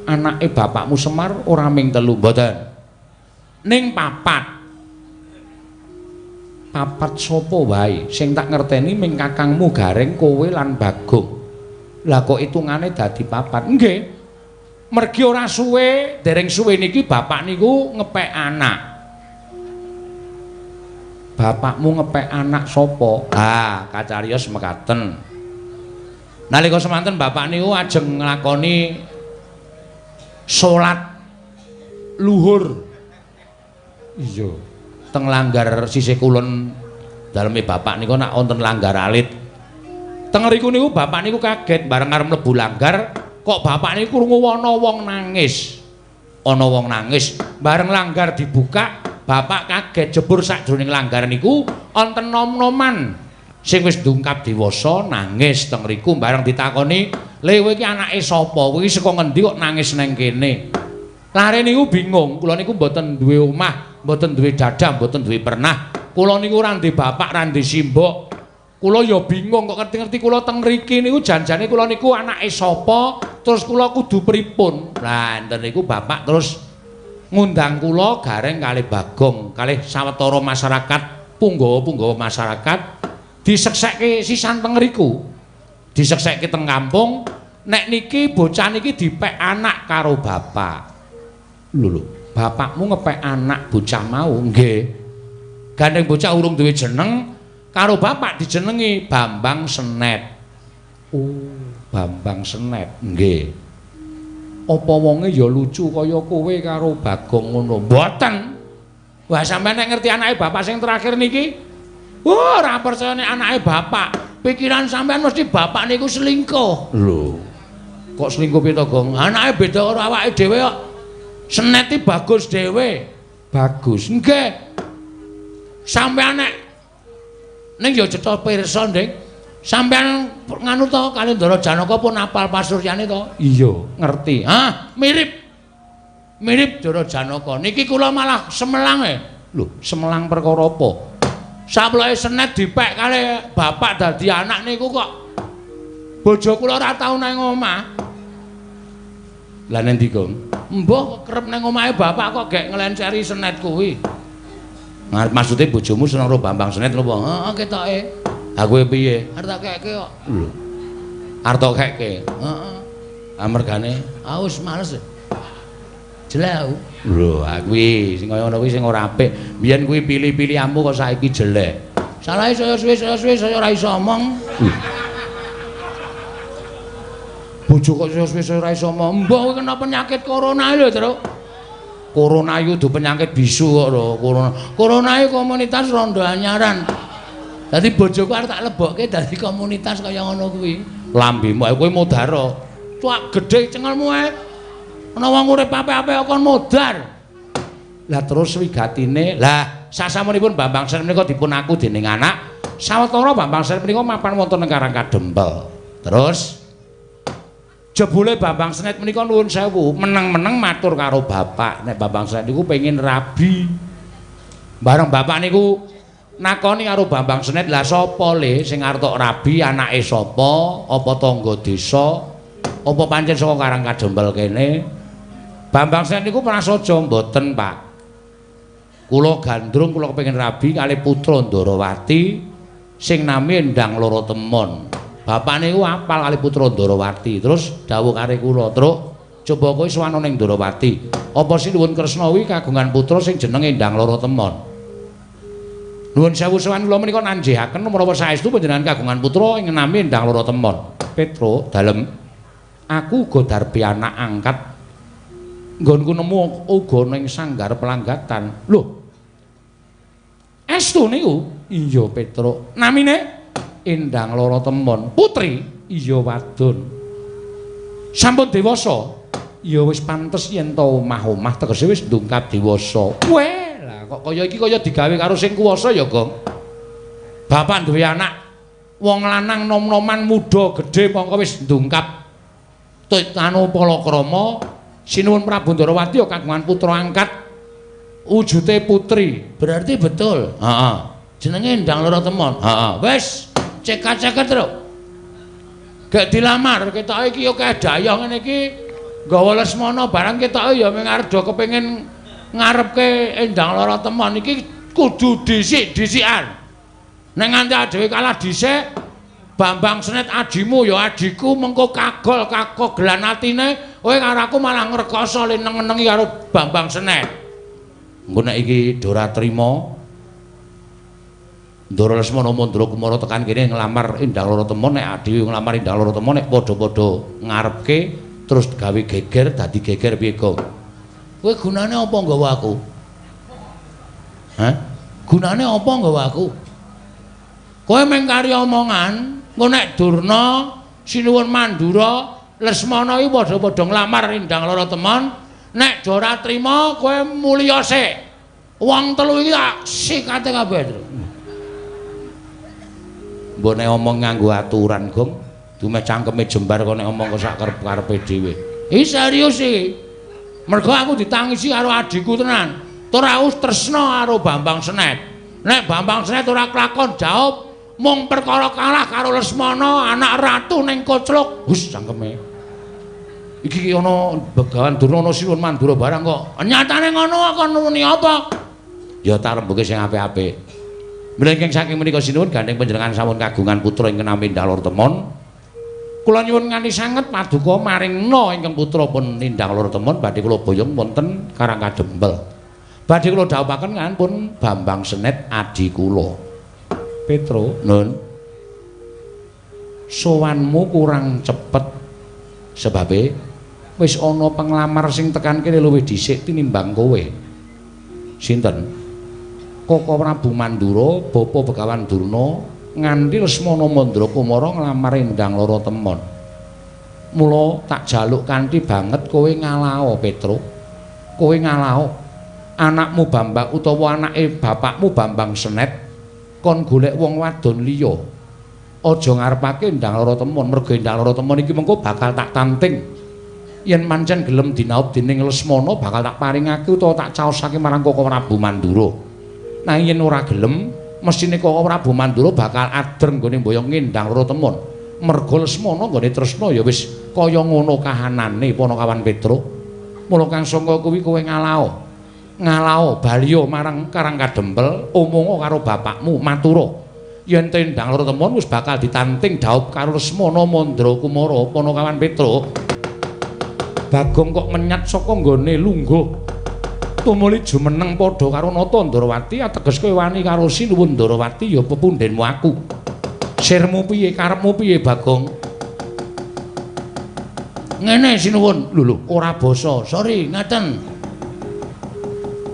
Anake bapakmu Semar ora ming 3 mboten. Ning 4. Papat sapa wae sing tak ngerteni ming kakangmu Gareng kowe lan Bagong. Lah kok hitungane dadi 4. Nggih. Mergi ora suwe, dereng suwe niki bapak niku ngepek anak. Bapakmu ngepek anak sapa? Ah, kacariyos mekaten. Nalika semanten bapak niku ajeng nglakoni salat luhur. Iya. Teng langgar sisih kulon daleme bapak niku nak wonten langgar alit. Teng riku niku bapak niku kaget bareng arep mlebu langgar. Kok bapak niku krungu ana wong nangis. Ana wong nangis, bareng langgar dibuka, bapak kaget jebur sakjroning langgar niku wonten nom-noman sing wis ndungkap dewasa nangis teng riku bareng ditakoni, "Le kowe iki anake sapa? Kowe iki saka ngendi kok nangis nang kene?" Lare niku bingung, kula niku mboten duwe omah, mboten duwe dadah, mboten duwe pernah. Kula niku ora ndek bapak, ora ndek simbok. Kula ya bingung kok ngerti-ngerti kula teng mriki niku janjane kula niku anake sapa, terus kula kudu pripun. Lah enten niku bapak terus ngundang kula Gareng kalih Bagong, kalih sawetara masyarakat, punggawa-punggawa masyarakat diseksekke sisan teng mriku. Diseksekke teng kampung, nek niki bocah niki dipek anak karo bapak. Lho, bapakmu ngepek anak bocah mau? Nggih. Gandeng bocah urung duwe jeneng. Karo bapak dijenengi Bambang Senet. Oh, Bambang Senet. Nggih. Apa wonge ya lucu kaya kowe karo Bagong ngono? Mboten. Wah, sampeyan nek ngerti anake bapak sing terakhir niki? Ora percaya nek anake bapak. Pikiran sampeyan mesti bapak niku selingkuh. Lho. Kok selingkuh piye to, Gong? Anake beda karo awake dhewe kok. Senet iki bagus dhewe. Bagus. Nggih. Sampeyan nek ning ya cetha pirsa, Nding. Sampeyan nganu to kali Ndara Janaka pun apal pasuryane to? Iya, ngerti. Hah, mirip. Mirip Ndara Janaka. Niki kula malah semelang e. Lho, semelang perkara apa? Saploke Senet dipek kali bapak dadi anak niku kok bojo kula ora tau nang omah. Lah nendi, Gong? Mbah kerep nang omahe bapak kok gek nglenceri Senet kuwi. Maksudnya bojomu seneng karo Bambang Senet lho, heeh ketoke. Ha kowe piye? Arep tak kekke kok. Lho. Arep tak kekke. Heeh. Ah mergane wis males. Jelek aku. Lho, ha kuwi sing kaya ngono kuwi sing ora apik. Biyen kuwi pilih-pilihanmu kok saiki jelek. Salahe saya suwe-suwe saya ora iso omong. Bojo kok suwe-suwe ora iso omong. Mbah kowe kena penyakit corona lho, Tru. Corona iku penyakit bisu kok lho, corona. Corona iku komunitas Rondo Anyaran. Dadi bojoku arep tak lebokke dadi komunitas kaya ngono kuwi. Lambemu kowe modaro. Cuak gedhe cengelmu ae. Ana wong urip apik-apik kon modar. Lah terus wigatine, lah sasamunipun Bambang Senen menika dipun aku dening anak. Sawetara Bambang Senen menika mapan wonten ing Karangkadempel. Terus jebule Bambang Senet menika nuwun sewu, meneng-meneng matur karo bapak, nek Bambang Senet niku pengin rabi. Bareng bapak niku nakoni karo Bambang Senet, "Lah sapa le sing arep tok rabi, anake sapa? Apa tangga desa? Apa pancen saka Karangkadempel kene?" Bambang Senet niku prasaja, "Mboten, Pak. Kula gandrung kula kepengin rabi kalih putra Ndarawati sing nami Endang Loro Temon." Bapak niku apal kali putra Ndarawati. Terus dawuh kare kula, "Truk, coba kowe sowan ning Ndarawati. Apa Sinuwun Kresna kuwi kagungan putra sing jenenge Endang Loro Temon?" Nuwun sewu sowan kula menika nanjihaken menawa saestu panjenengan kagungan putra ing nami Endang Loro Temon. Petro, dalem aku uga darbi anak angkat. Nggonku nemu uga ning sanggar pelanggatan. Lho. Estu niku? Iya, Petro. Namine Endang Loro Temon. Putri? Iya, wadon. Sampun dewasa? Ya wis pantes yen to omah-omah tegese wis ndungkap dewasa. Weh, lah kok kaya iki kaya digawe karo sing kuwasa ya, Gong. Bapak duwe anak wong lanang nom-noman muda gedhe mongko wis ndungkap anu palakrama. Sinuwun Prabu Ndarawati ya kagungan putra angkat wujute putri. Berarti betul. Heeh. Jenenge Endang Loro Temon. Heeh. Wis cekat-cekat terus. Gak dilamar ketoke iki ya kedaya ngene iki nggawa Lesmana barang ketoke ya mung arep do kepengin ngarepke Endang Loro Temon iki kudu dhisik-dhisikan. Nek nganti dhewe kalah dhisik Bambang Senet adimu ya adiku mengko kagelan atine kowe karo aku malah ngrekoso leneng-nenengi karo Bambang Senet. Engko nek iki ora trima Ndara Lesmana Mandra Kumara tekan kene nglamar Endang Loro Temon, nek adiku nglamar Endang Loro Temon nek padha-padha ngarepke terus gawe geger dadi geger piye kok. Kowe gunane apa nggawa aku? Hah? Gunane apa nggawa aku? Kowe mung kari omongan, engko nek Durna, Sinuwun Mandura, Lesmana iki padha-padha nglamar Endang Loro Temon, nek ora trima kowe mulya sik. Wong telu iki tak sikate kabeh. Mbok nek omong nganggo aturan, Gong, dume cangkeme jembar kok nek omong kok sak karep-karepe dhewe. Iki serius iki. Mergo aku ditangisi karo adikku tenan. Tur aku tresna karo Bambang Senet. Nek Bambang Senet ora kelakon jawab mung perkara kalah karo Lesmana anak ratu ning Kocluk. Hus cangkeme. Iki ana Begawan Durna ana Sinuwun Mandura barang kok. Nyatane ngono kok nuni apa? Ya tak rembuke sing apik-apik. Mlengking saking menika sinuwun gandeng panjenengan sampun kagungan putra ingkang nami Endang Loro Temon. Kula nyuwun nganti sanget paduka maringna ingkang putra pun Endang Loro Temon badhe kula boyong wonten Karangkadempel. Badhe kula dhawuhaken kan pun Bambang Senet adi kula. Petro, nun. Sowanmu kurang cepet sebabe wis ana penglamar sing tekan kene luwih dhisik tinimbang kowe. Sinten? Koko Prabu Mandura, Bapa Begawan Durna nganti Lesmana Mandra Kumara nglamar Endang Loro Temon. Mula tak jaluk kanthi banget kowe ngalao, Petro. Kowe ngalao. Anakmu Bambang utawa anake bapakmu Bambang Senet kon golek wong wadon liya. Aja ngarepake Endang Loro Temon, mergo Endang Loro Temon iki mengko bakal tak tanting. Yen pancen gelem dinaub dening Lesmana bakal tak paringake utawa tak caosake marang Koko Prabu Mandura. Nah yen ora gelem, mesine Koko Prabu Mandura bakal adreng nggone mboyong Endang Loro Temon. Merga Lesmana nggone tresna ya wis kaya ngono kahanane Panakawan Petro. Mula kang sangka kuwi kowe ngalao. Ngalao baliya marang Karangkadempel, omonga karo bapakmu, matura. Yen Endang Loro Temon wis bakal ditanting dhaup karo Lesmana Mandra Kumara Panakawan Petro. Bagong kok menyat saka nggone lungguh. Tumuli jumeneng padha karo Nata Ndarawati ateges kowe wani karo Sinuwun Ndarawati ya pepundhenmu aku. Sirmu piye karepmu piye Bagong? Ngene Sinuwun. Lho ora basa. Sorry, ngaten.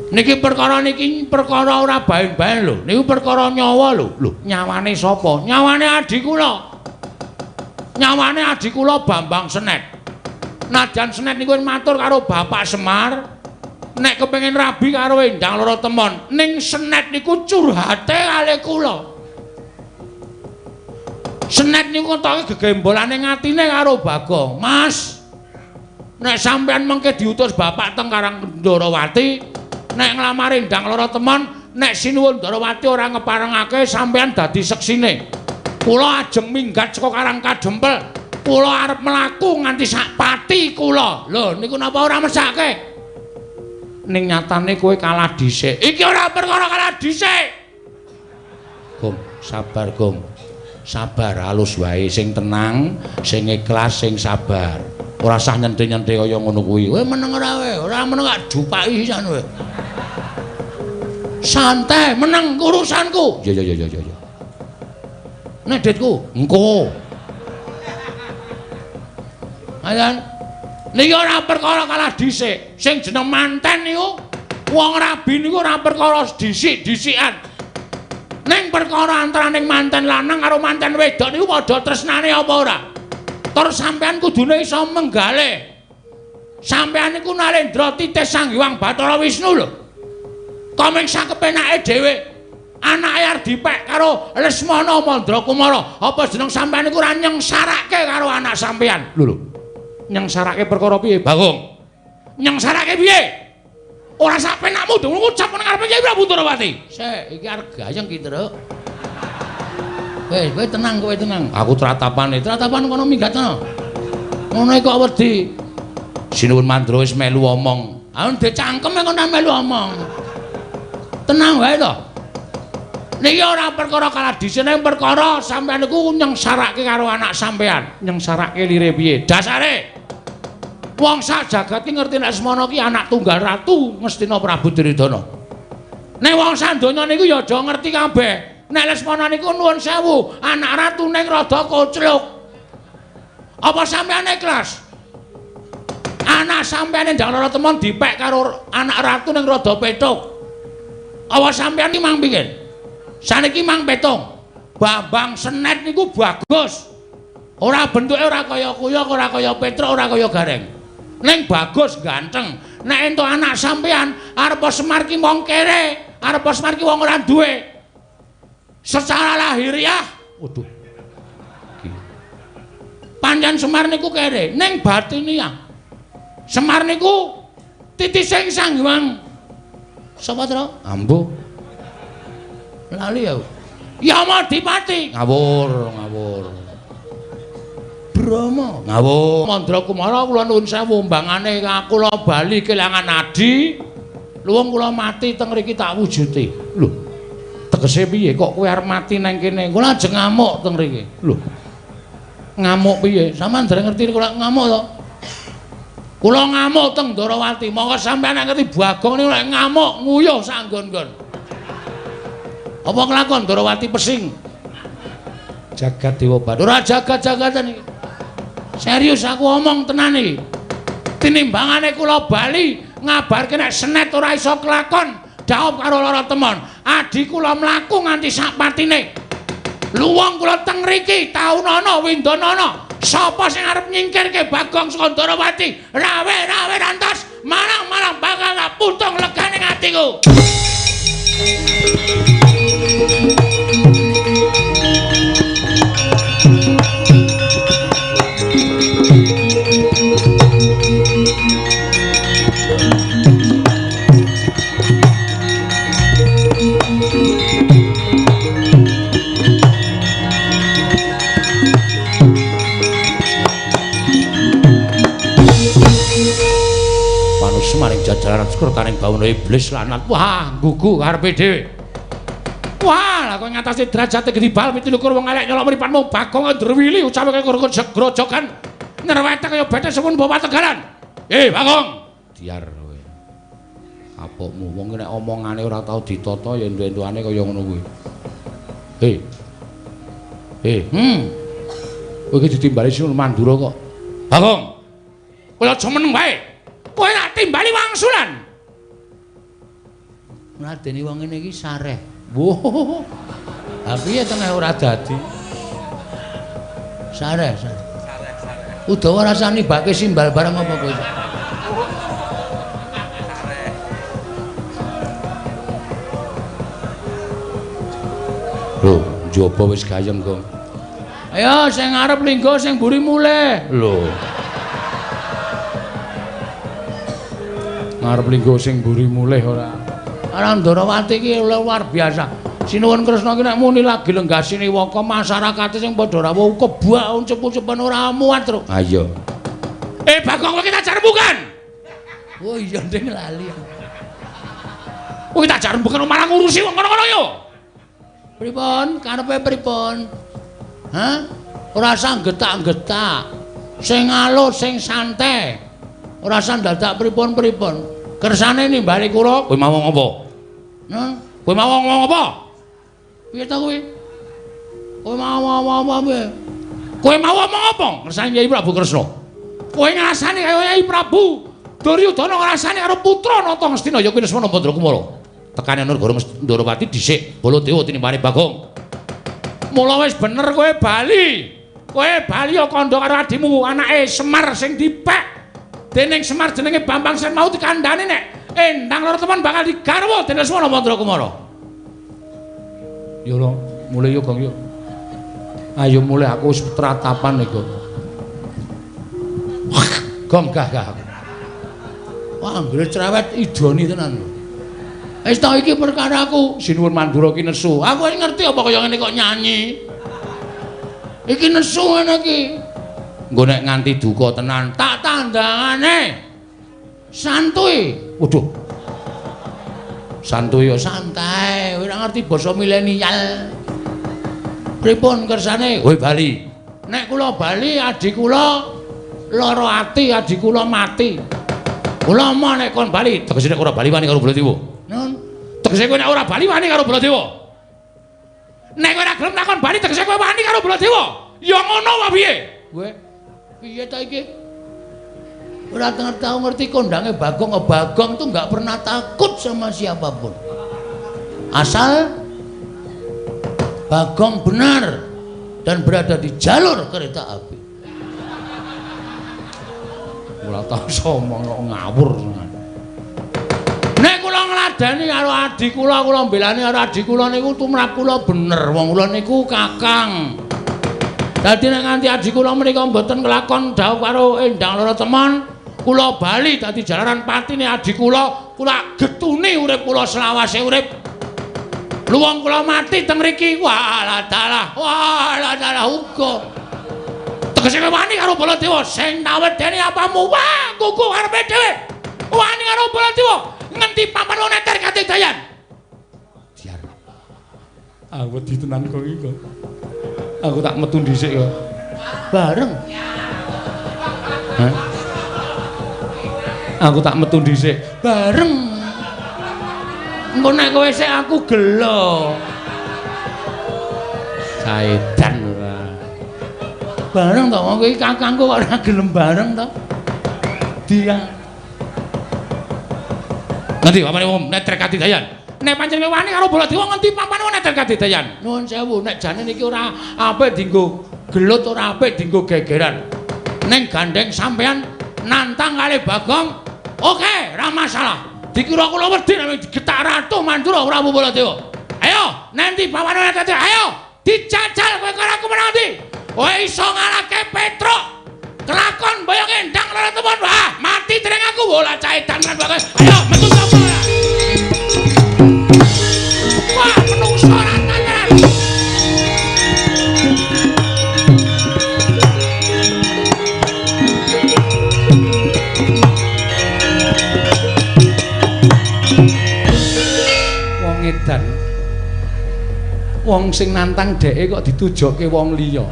Niki perkara ora baen-baen lho. Niku perkara nyawa lho. Lho, nyawane sapa? Nyawane adik kula. Nyawane adik kula Bambang Senet. Najan Senet niku matur karo Bapak Semar, nek kepengin rabi karo Endang Loro Temon, ning Senet niku curhate kali kula. Senet niku toke gegembolane ngatine karo Bagong. Mas, nek sampean mengke diutus Bapak teng Karang Ndarawati, nek nglamar Endang Loro Temon, nek sinuwun Ndarawati ora ngeparengake sampean dadi seksine. Kula ajeng minggat saka Karang Kadempel. Kula arep mlaku nganti sak pati kula. Lho, niku napa ora mesake? Ning nyatane kowe kalah dhisik. Iki ora perkara kalah dhisik. Gum, sabar, Gum. Sabar, halus wae, sing tenang, sing ikhlas, sing sabar. Ora usah nyenthe-nyenthe kaya ngono kuwi. Kowe meneng ora wae, ora meneng gak dupaki sisan kowe. Santai, meneng urusanku. Ya. Nek ditku, engko. Ayan. Niki ora perkara kalah dhisik. Sing jeneng manten niku wong rabi niku ora perkara dhisik-dhisikan. Ning perkara antaraning manten lanang karo manten wedok niku padha tresnane apa ora? Tur sampean kudune iso menggalih. Sampean niku Nalendra titih Sang Hyang Bathara Wisnu lho. Komeng sak kepenake dhewe. Anake arep dipek karo Lesmana Mandrakumara. Apa jeneng sampean niku ora nyengsarake karo anak sampean? Lho. Nyengsarake perkara piye, Bagong? Nyengsarake piye? Ora sak penakmu dong ngucap nang ngarepe Kyai Prabu Ndarawati. Sik, iki arep gayeng ki, Truk. Kowe tenang, kowe tenang. Aku tratapan kono minggatno. Ngono kok wedi. Sinuwun Mandra wis melu omong. Ah ndek cangkeme kok melu omong. Tenang wae to. Niki ora perkara kalah dhisik, ning perkara sampean niku nyengsarake karo anak sampean. Nyengsarake lire piye? Dasare wong sak jagat iki ngerti nek Semana ki anak tunggal ratu Ngastina Prabu Duryudana. Nek wong sak donya niku ya aja ngerti kabeh. Nek Lesmana niku nuwun sewu, anak ratu ning rada kocluk. Apa sampean ikhlas? Anak sampean Endang Loro Temon dipek karo anak ratu ning rada petuk. Apa sampean iki mang pikir? Saniki mang petung. Bambang Senet niku bagus. Ora bentuke ora kaya kuyok, ora kaya Petruk, ora kaya Gareng. Ning bagus ganteng. Nek entuk anak sampean arep Semar ki wong kere, arep Semar ki wong ora duwe. Secara lahiriah, waduh. Panjen Semar niku kere, ning batiniah. Semar niku titising Sang Hyang. Sapa, Tru? Ambuh. Lali ya. Yamadipati. Ngawur. Brama. Ngawur. Mandrakumara kula nuwun sewu mbangane kula bali kelangan adi. Luwung kula mati teng mriki tak wujuti. Lho. Tegese piye kok kowe arep mati nang kene? Kula ajeng ngamuk teng mriki. Lho. Ngamuk piye? Sampeyan dereng ngerti kula ngamuk to? Kula ngamuk teng Ndarawati. Monggo sampeyan ngerti Bagong niku lek ngamuk nguyuh sak nggon-nggon. Apa kelakon Ndarawati pesing? Jagat Dewa Bathara. Ora jagat-jagatan iki. Serius aku omong tenan iki. Tinimbangane kula bali ngabarke nek Senet ora iso kelakon dhaup karo Loro Temon. Adi kula mlaku nganti sak patine. Luwung kula teng mriki taunana windanana. Sapa sing arep nyingkirke Bagong saka Ndarawati? Rawe rantas malang-malang bakal putung legane atiku. Maring jajaran sekretaning bawana iblis lanat. Wah, gugu karepe dhewe. Wah, lah kowe ngatasi derajate gedibal pitulikur wong elek nyolok mripatmu Bagong Ndrewili ucapake kurang grojogan nerwete kaya bethe sewun bawa tegalan. Bagong, diar kowe. Apokmu wong nek omongane ora tau ditata ya entuk-entukane kaya ngono kuwi. Kowe iki ditimbali Sinuwun Mandura kok. Bagong. Kowe aja meneng wae. Kowe nak timbali wangsulan. Ngladeni wong ngene iki sareh. Wo. Ha piye tenan ora dadi? Sareh. Udawa rasane bake simbal bareng apa kowe? Lho, njaba wis gayem kok. Ayo sing ngarep linggo sing mburi mulih. Lho. Ngarep linggo sing mburi mulih ora. Arandarawati iki luar biasa. Sinuwun Kresna ki nek muni lagi lenggasine waka masyarakat sing padha rawuh kebak cepet-cepen ora muat terus. Ha iya. Bagong kowe tak jar rembugan. Oh iya ndeng lali. Kowe tak jar rembugan malah ngurusi wong ngono-ngono yo. Pripun? Karepe pripun? Hah? Ora usah getak-getak. Sing alus, sing santai. Ora usah dadak pripun-pripun. Kersane nimbali kula. Kowe mau ngomong apa? Hah? Kowe mau ngomong apa? Piye ta kowe? Kowe mau ngomong apa piye? Kowe mau ngomong apa? Kersane Kyai Prabu Kresna. Kowe ngrasani kaya Kyai Prabu Duryudana ngrasani karo putra Nata Ngastina ya kuwi Lesmana Bandrakumala. Tekane Nurgara Ndarawati dhisik Baladewa tinimbane Bagong. Mula wis bener kowe bali. Kowe bali ya kandha karo adimu anake Semar sing dipek. Dening Semar jenenge Bambang Sen mau dikandhani nek endang loro temen bakal digarwa dening Lesmana Bandrakumala. Yo lho, mulih yo Gong yo. Ayo mulih aku wis tratapan iku. Gong gah aku. Wah, anggere cerewet idoni tenan lho. Wis ta iki perkaraku, Sinuwun Mandura ki nesu. Aku ngerti apa kaya ngene kok nyanyi. Iki nesu ngene iki. Engko nek nganti duka tenan, tak tandangane. Santuy. Waduh. Santuy ya santai, ora ngerti basa milenial. Pripun kersane? Kowe bali. Nek kula bali, adik kula lara ati, adik kula mati. Kula mau nek kon bali, tegese nek ora bali wani karo Baladewa. Nun, tegese kowe nek ora bali wani karo Baladewa. Nek kowe ora gelem takon bali tegese kowe wani karo Baladewa. Ya ngono wae piye? Kowe piye ta iki? Ora tahu ngerti kondange Bagong. Bagong tuh enggak pernah takut sama siapapun. Asal Bagong benar dan berada di jalur kereta api. Ora tau somong kok ngawur. Nek kula ngladeni karo adik kula mbelani karo adik kula niku tumrap kula bener. Wong kula niku kakang. Dadi nek nganti adik kula menika mboten kelakon dawuh karo endang loro temon, kula bali dadi jalaran patine adik kula getuni urip kula selawase urip. Luwung kula mati teng mriki, walah dalah uga. Tegese wani karo Baladewa sing tawedeni apamu, wah kuku karepe dhewe. Wani karo Baladewa ngendi papan neter kate dayan. Diar. Aku wedi tenan kok iki. Aku tak metu dhisik kok. Bareng. Hah? Aku tak metu dhisik. Bareng. Engko nek kowe sik aku gelo. Saedan ora. Bareng to wong iki kakangku kok ora gelem bareng to. Dia. Ngendi papane wong neter kadidayan? Nek pancen wani karo Baladewa ngendi papane wong neter kadidayan? Nuwun sewu, nek jane niki ora apik dienggo gelut, ora apik dienggo gegeran. Ning gandeng sampean nantang kali Bagong, oke, ora masalah. Dikira kula wedi nek digetak Ratu Mandura Prabu Baladewa. Ayo, nanti papane neter, ayo dijajal kowe karo aku menang ndi? Kowe iso ngalahke Petruk. Kelakon boyong endang loro temen. Wah, mati dereng aku bola caedan lan bagus. Ayo metu sapa ora? Wah, menungso rantangan. Wong edan. Wong sing nantang dheke kok ditujokke wong liya.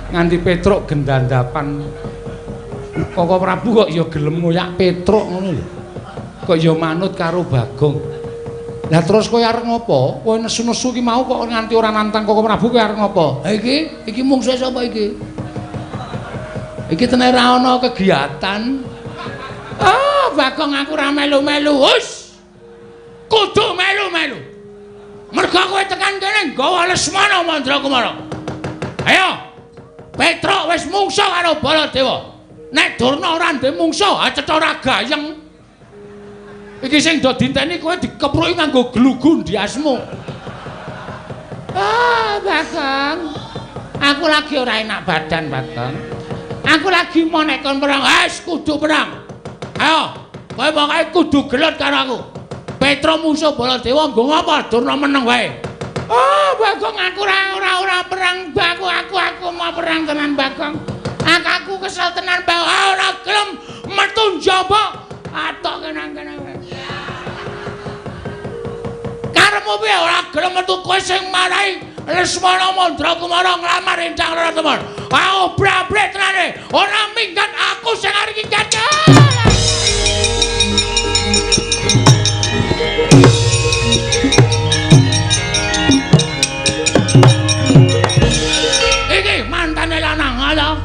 Nganti Petruk gendandapan. Koko Prabu kok ya gelem ngoyak Petruk ngono lho. Kok ya manut karo Bagong. Lah terus kowe arep ngopo? Kowe nesu-nesu ki mau kok nganti ora nantang Koko Prabu kowe arep ngopo? Ha iki mungsuhe sapa iki? Iki tenan ra ana kegiatan. Ah, Bagong aku ra melu-melu. Hus. kudu melu-melu. Mergo kowe tekan kene nggawa Lesmana Mandrakumara. Ayo. Petruk wis mungsuh karo Baladewa. Nek Durna ora ndek mungsuh, acetha ora gayeng. Iki sing do dinteni kowe dikepruki nganggo glugu ndiasmu. Ah, Bagong. Aku lagi ora enak badan, Bagong. Aku lagi mau nek kon perang, wis kudu perang. Ayo, kowe pokoke kudu gelut karo aku. Petra musuh Baladewa nggo ngapa? Durna meneng wae. Oh, Bagong aku ora perang, aku mau perang tenan, Bagong. Aku kesel tenan, Bagong. Ora gelem metu njaba. Atok kenang-kenang wae. Karepmu piye ora gelem metu kowe sing marahi Lesmana Mandrakumara nglamar Endang Raratemon. Aku brabret tenane, ora minggat aku sing arep minggat. Iki mantane lanang ayo.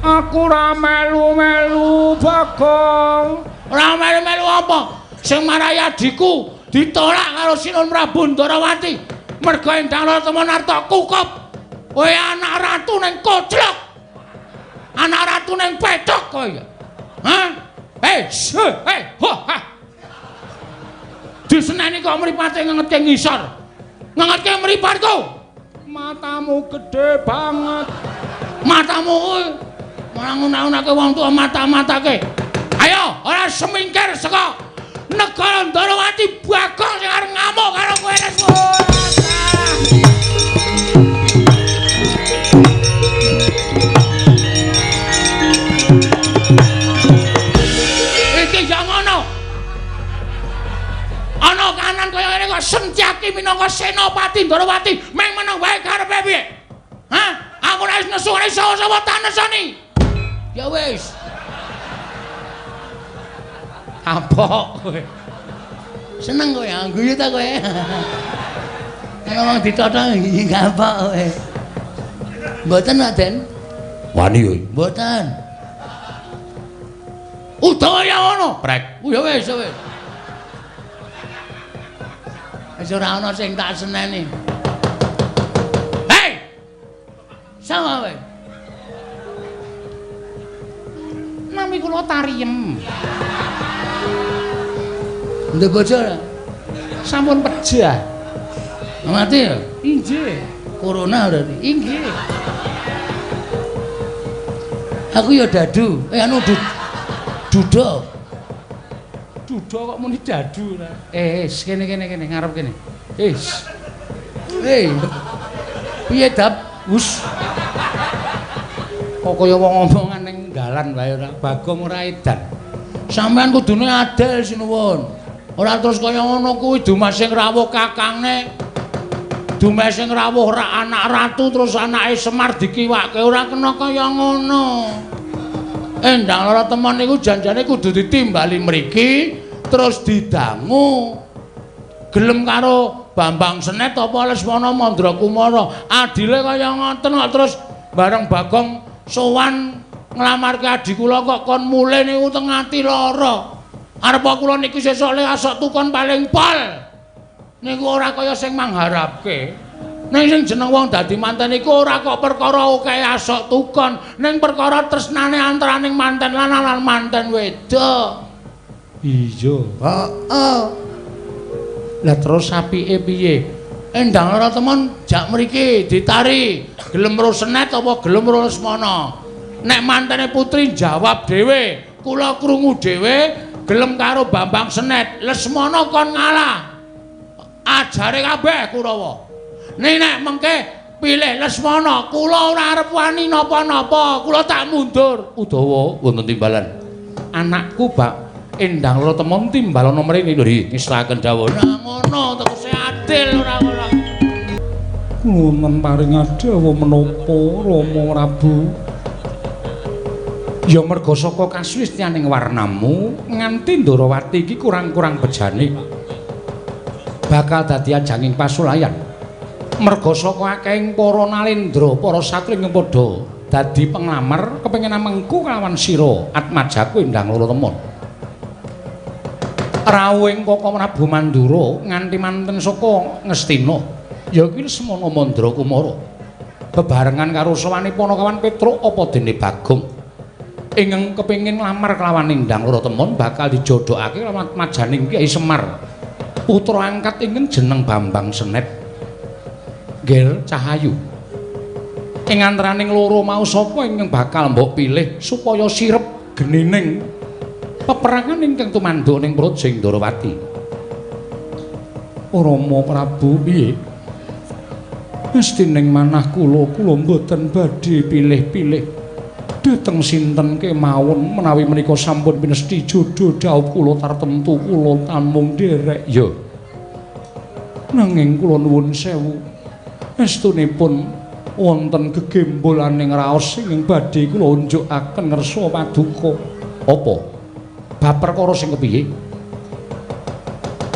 Aku ora melu-melu, Bagong. Ora melu-melu apa? Sing marahi adikku ditolak karo Sinun Prabu Ndarawati. Mergo Endang Raratemon arep kukup. Kowe anak ratu ning koclok. Anak ratu ning petok kowe. Hah? Ha. Diseneni kok mripate ngengetke ngisor. Ngengetke mripatku. Matamu gede banget. Matamu kowe. Ora nguna-unake wong tuwa mata-matake. Ayo, ora semingkir saka negara Ndarawati. Bagong sing arep ngamuk karo kowe Lesmana. Iki ya ngono. Ana kanan kaya ngene kok Sentyaki minangka senopati Ndarawati meng meneng wae karepe piye? Hah? Aku ora wis nesu ora sapa tak nesoni. Ya wis. Kapok kowe. Seneng kowe guyu ta kowe. Ana wong ditotho iki kapok kowe. Mboten, Raden. Wani kowe. Mboten. Utawa ya ngono, Brek. Ya wis, wis. Wis ora ana sing tak seneni. Hei! Sama kowe. Nami kula Tariem. Ndek bojo sampun pejah. Mati ya? Inggih. Corona berarti. Inggih. Aku ya dadu. Anu duda. Duda kok muni dadu ora. Kene ngarep kene. Piye dap? Hus. Kok kaya wong omongan ning dalan wae ora. Bagong ora edan. Sampeyan kudune adil sinuwun. Ora terus kaya ngono kuwi Dumas sing rawuh kakange. Dumas sing rawuh anak ratu terus anake Semar dikiwake ora kena kaya ngono. Endang Raratemon niku janjane kudu ditimbali mriki terus didangu. Gelem karo Bambang Senet apa Lesmana Mandrakumara. Adile kaya ngoten kok terus bareng Bagong sowan nglamarke adik kula kok kon mule niku teng ati lara. Arep kula niki sesuk le asok tukon paling pol. Niku ora kaya sing mangharapke. Ning sing jeneng wong dadi manten iku ora kok perkara akeh asok tukon, ning perkara tresnane antaraning manten lanang lan manten wedok. Iya. Heeh. Lah terus apike piye? Endang Raratemon jak mriki ditari, gelem ro Senet apa gelem ro Lesmana. Nek mantene putri jawab dhewe, kula krungu dhewe, gelem karo Bambang Senet, Lesmana kon ngalah. Ajare kabeh Kurawa. Nek mengke pilih Lesmana, kula ora arep wani napa-napa, kula tak mundur. Udawa wonten timbalan. Anakku Bak Endang Raratemon timbalana mrene lho ngisrahaken dawuh. Ora ngono, tekuse adil ora ngono. Nuwun paring dawuh menapa Rama Prabu? Ya merga saka kasuwistianing warnamu nganti Ndarawati iki kurang-kurang bejane. Bakal dadi ajanging pasulayan. Merga saka akehing para nalendra, para satri ing padha dadi penglamar kepengin amengku kelawan sira Atmajaku Endang Raratemon. rawuhing Kaka Prabu Mandura nganti manten saka Ngastina ya kuwi Lesmana Mandra Kumara bebarengan karo sawane Panakawan Petruk apa dene Bagong ingkang kepengin nglamar kelawan Nindang Raratemon bakal dijodhokake kelawan majaning Kyai Semar putra angkat ingkang jeneng Bambang Senet Ger Cahayu ing antaraning loro mau sapa ingkang bakal mbok pilih supaya sirep genining peperangan ingkang tumanduk ning Projing Ndarawati. Rama Prabu piye? Mestining manah kula mboten badhe pilih-pilih dhateng sinten kemawon menawi menika sampun pinesti jodho dhawuh kula tartemtu kula tamung nderek ya. Nanging kula nuwun sewu estunipun wonten gegembolaning raos sing badhe kula unjukaken ngersa paduka. Apa? Bab perkara sing kepiye?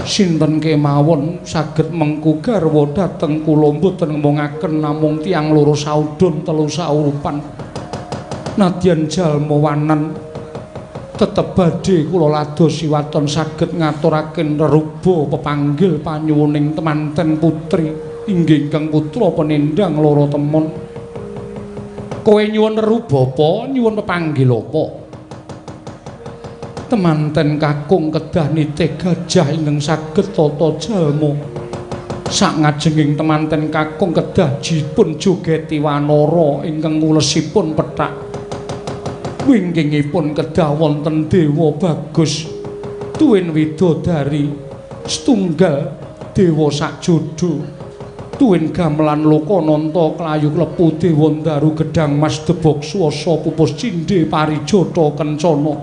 Sinten kemawon saged mengku garwa dhateng kula mboten ngomongaken namung tiyang loro saudon telu saurupan. Nadyan jalma wanan tetep badhe kula ladosi waton saged ngaturaken reruba pepanggil panyuwuning temanten putri inggih ingkang putra penendang Raratemon. Kowe nyuwun reruba apa nyuwun pepanggil apa? Temanten kakung kedah nitih gajah ingkang saged tata jalma sak ngajenging temanten kakung kedah dipun jogeti wanara ingkang ngulesipun pethak wingkingipun kedah wonten dewa bagus tuwin widodari setunggal dewa sakjodho tuwin gamelan Lokananta klayu klepu dewa Ndaru Gedhang Mas Debok Swasa Pupus Cindhe Parijata Kencana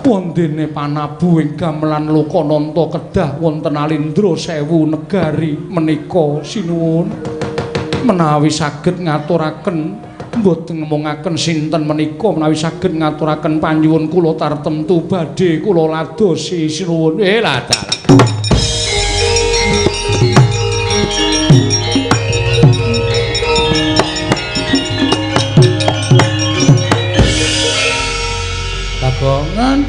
wondene panabu ing gamelan Lokananta kedah wonten Alindra Sewu negari menika sinuwun menawi saged ngaturaken mboten ngomongaken sinten menika menawi saged ngaturaken panyuwun kula tartemtu badhe kula ladosi sinuwun lah Bagongan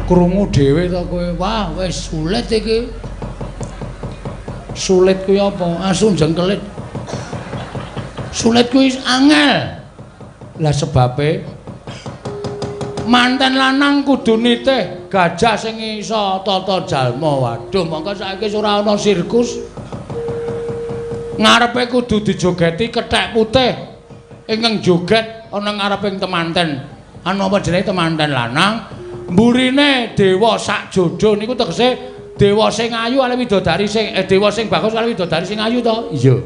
krungu dhewe to kowe. Wah, wis sulit iki. Sulit kuwi apa? Asu jengkelit. Sulit kuwi angel. Lah sebabe manten lanang kudu nitih gajah sing iso tata jalma. Waduh, mongko saiki ora ana sirkus. Ngarepe kudu dijogeti kethek putih. Ingkang joget ana ngareping temanten. Anu apa jenenge temanten lanang mburine dewa sakjodho niku tegese dewa sing ayu ale widodari sing dewa sing bagus ale widodari sing ayu to iya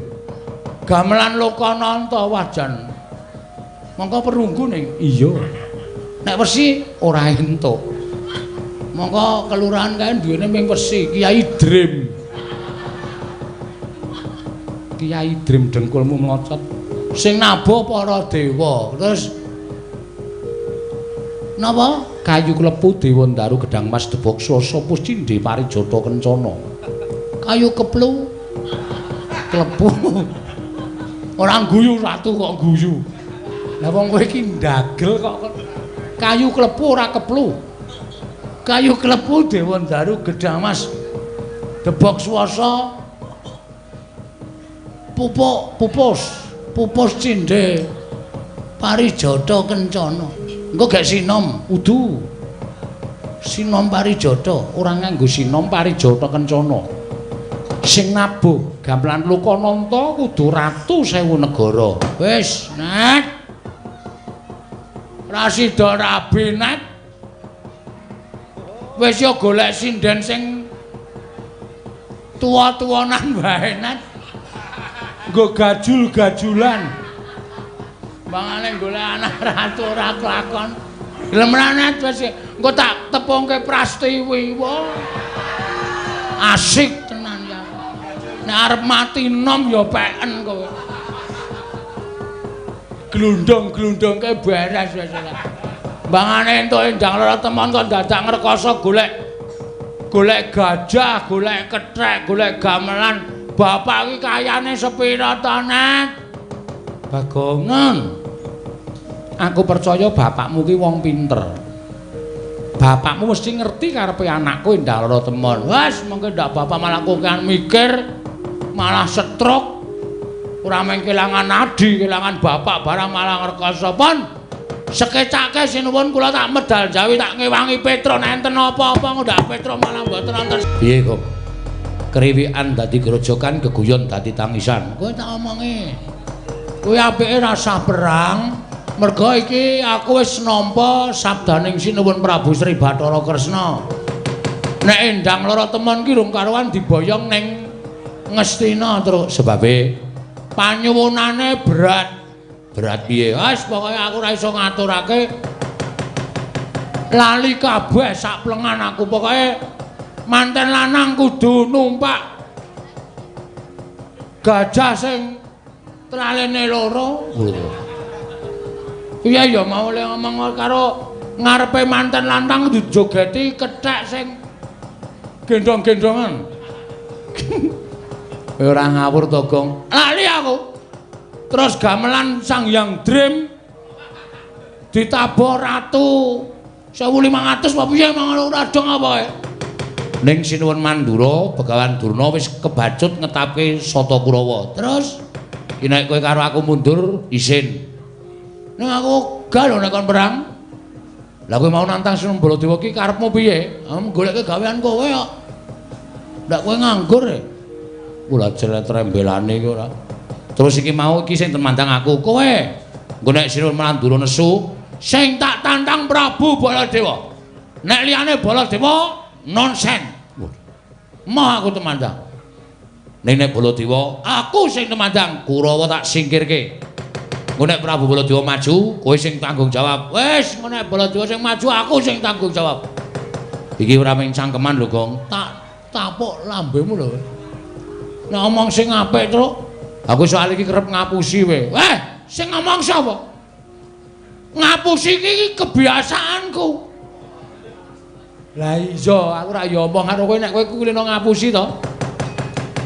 gamelan Lokananta wajan mongko perunggu ning iya nek wesi ora entuk mongko kelurahan kae duwene ming wesi Kiai Drim dengkulmu mlocot sing nabo para dewa terus napa kayu klepu dewa Ndaru Gedhang Mas Debok Swasa Pupus Cindhe Parijata Kencana kayu klepu ora guyu ratu kok guyu lah wong kowe iki ndagel kok kayu klepu ora keplu kayu klepu dewa Ndaru Gedhang Mas Debok Swasa Pupus Cindhe Parijata Kencana engko gek sinom udu sinom Parijata ora nganggo sinom Parijata Kencana sing nabuh gamelan Lokananta kudu ratu sewu negara wis net rasida rabi net wis yo golek sinden sing tuwa-tuwanan wae net nggo gajul-gajulan bangane golek anak ratu ora kelakon. Lemranet wis engko tak tepungke Prastiwi. Asik tenan ya. Nek arep mati nom ya peken kowe. Glundung-glundungke beres wis. Bangane entuk Endang Raratemon kok dadak ngrekoso golek gajah, golek kethek, golek gamelan. Bapak iki kayane sepira to, Net? Bagongan. Aku percaya bapakmu ki wong pinter. bapakmu mesti ngerti karepe anakku Endang Loro Temon. Wes mengke ndak bapak malah kokean mikir, malah stroke. Ora mung kelangan nadi, kelangan bapak barang malah ngrekoso pon. Sekecake sinuwun kula tak medal jawi tak ngewangi Petro nek enten apa-apa ndak Petro malah mboten wonten. Piye kok? Kriwikan dadi grojokan, geguyon dadi tangisan. Kowe tak omongi. Kowe apike rasa perang. Merga iki aku wis nampa sabdaning Sinuwun Prabu Sri Bathara Kresna. Nek Endang Loro Temon ki rung karuan diboyong ning Ngastina terus sebabe panyuwunane berat. Berat piye? Wis pokoke aku ora iso ngaturake. Lali kabeh sak plengan aku pokoke manten lanang kudu numpak gajah sing tralene loro. Iya ya mau le ngomong karo ngarepe manten lanang dijogeti kethek sing gendong-gendongan. Ora ngawur to, Gong. Lali aku. Terus gamelan Sang Hyang Dream ditabor ratu 1500 apa piye mangono radong apa ae. Ning Sinuwun Mandura Begawan Durna wis kebacut ngetapke Sata Kurawa. Terus nek kowe karo aku mundur isin. Ning aku galo nek kon perang. Lah kowe mau nantang Sinuwun Baladewa ki karepmu piye? Goleke gawean kowe kok. Ndak kowe nganggur e. Kula jeret rembelane iki ora. Terus iki mau iki sing temandang aku kowe. Engko nek Sinuwun Mandura nesu sing tak tantang Prabu Baladewa. Nek liyane Baladewa nonsen. Mau aku temandang. Nek Baladewa aku sing temandang, Kurawa tak singkirke. Engko nek Prabu Baladewa maju, kowe sing tanggung jawab. Wis, engko nek Baladewa sing maju, aku sing tanggung jawab. Iki ora mung cangkeman lho, Gong. Tak tapuk lambemu lho. Nek ngomong sing apik, Truk. Aku soal iki kerep ngapusi kowe. Sing ngomong sapa? Ngapusi iki kebiasaanku. Lah iya, aku ora ya omong karo kowe nek kowe kulino ngapusi to.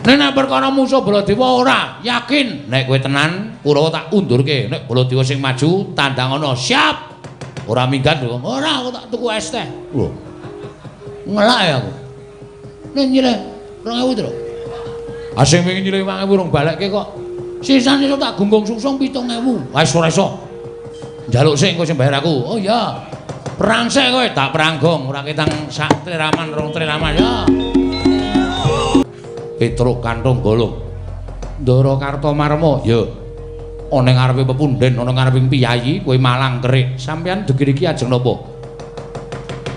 Nek perkara musuh Baladewa ora, yakin nek kowe tenan Kurawa tak undurke. Nek Baladewa sing maju tandangana siap. Ora minggat lho. Ora aku tak tuku es teh. Lho. Ngelak ya aku. Nek nyileh 2000 to. Asing wingi nyileh 5000 rong balekke kok. Sisane tak gunggung sungsung 7000. Wis ora iso. Njaluk sing kowe sing bayar aku. Oh iya. Perang sik kowe tak peranggong ora ketang sak triraman rong triraman ya. Petruk kanthong golong. Ndara Kartomarma ya. Ana ning ngarepe pepunden, ana ngareping piyayi, kowe malang kerik. Sampeyan degir iki ajeng napa?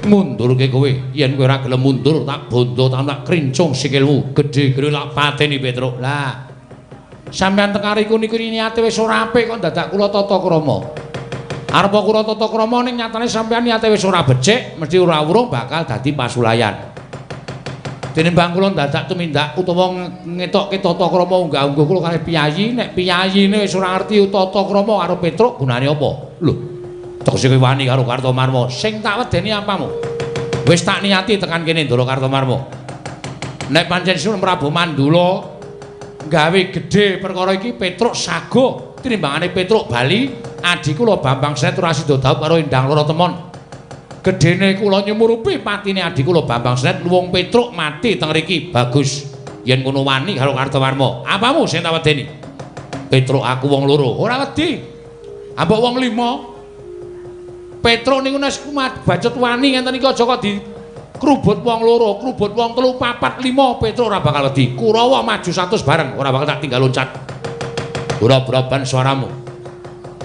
Mundurke kowe. Yen kowe ora gelem mundur, tak bondo tak krincung sikilmu. Gedhe-gedhe lak pateni Petruk. Lah. Sampeyan tekariku niku niate wis ora apik kok dadak kula tata krama. Arep kula tata krama ning nyatane sampeyan niate wis ora becik, mesti ora urung bakal dadi pasulayan. Tinimbang kula dadak tumindak utawa ngetokke tata krama unggah-ungguh kula kalih piyayi, nek piyayine wis ora ngerti tata krama karo Petruk gunane apa? Lho, tegese kowe wani karo Kartomarma, sing tak wedeni apamu? Wis tak niati tekan kene Ndara Kartomarma. Nek pancen Sinuwun Prabu Mandura gawe gedhe perkara iki Petruk sago, tinimbangane Petruk bali, adi kula Bambang Sret ora sida dhaup karo Endang Loro Temon. Gedene kula nyumurupi patine adi kula Bambang Sret luwung Petruk mati teng mriki. Bagus. Yen kono wani karo Kartomarma. Apamu sing tak wedeni? Petruk aku wong loro. Ora wedi. Ambok wong 5. Petruk niku nek bacut wani ngenten iki aja kok dikrubut wong loro, krubut wong 3, 4, 5. Petruk ora bakal wedi. Kurawa maju 100 bareng, ora bakal tak tinggal loncat. Ora-ora suaramu.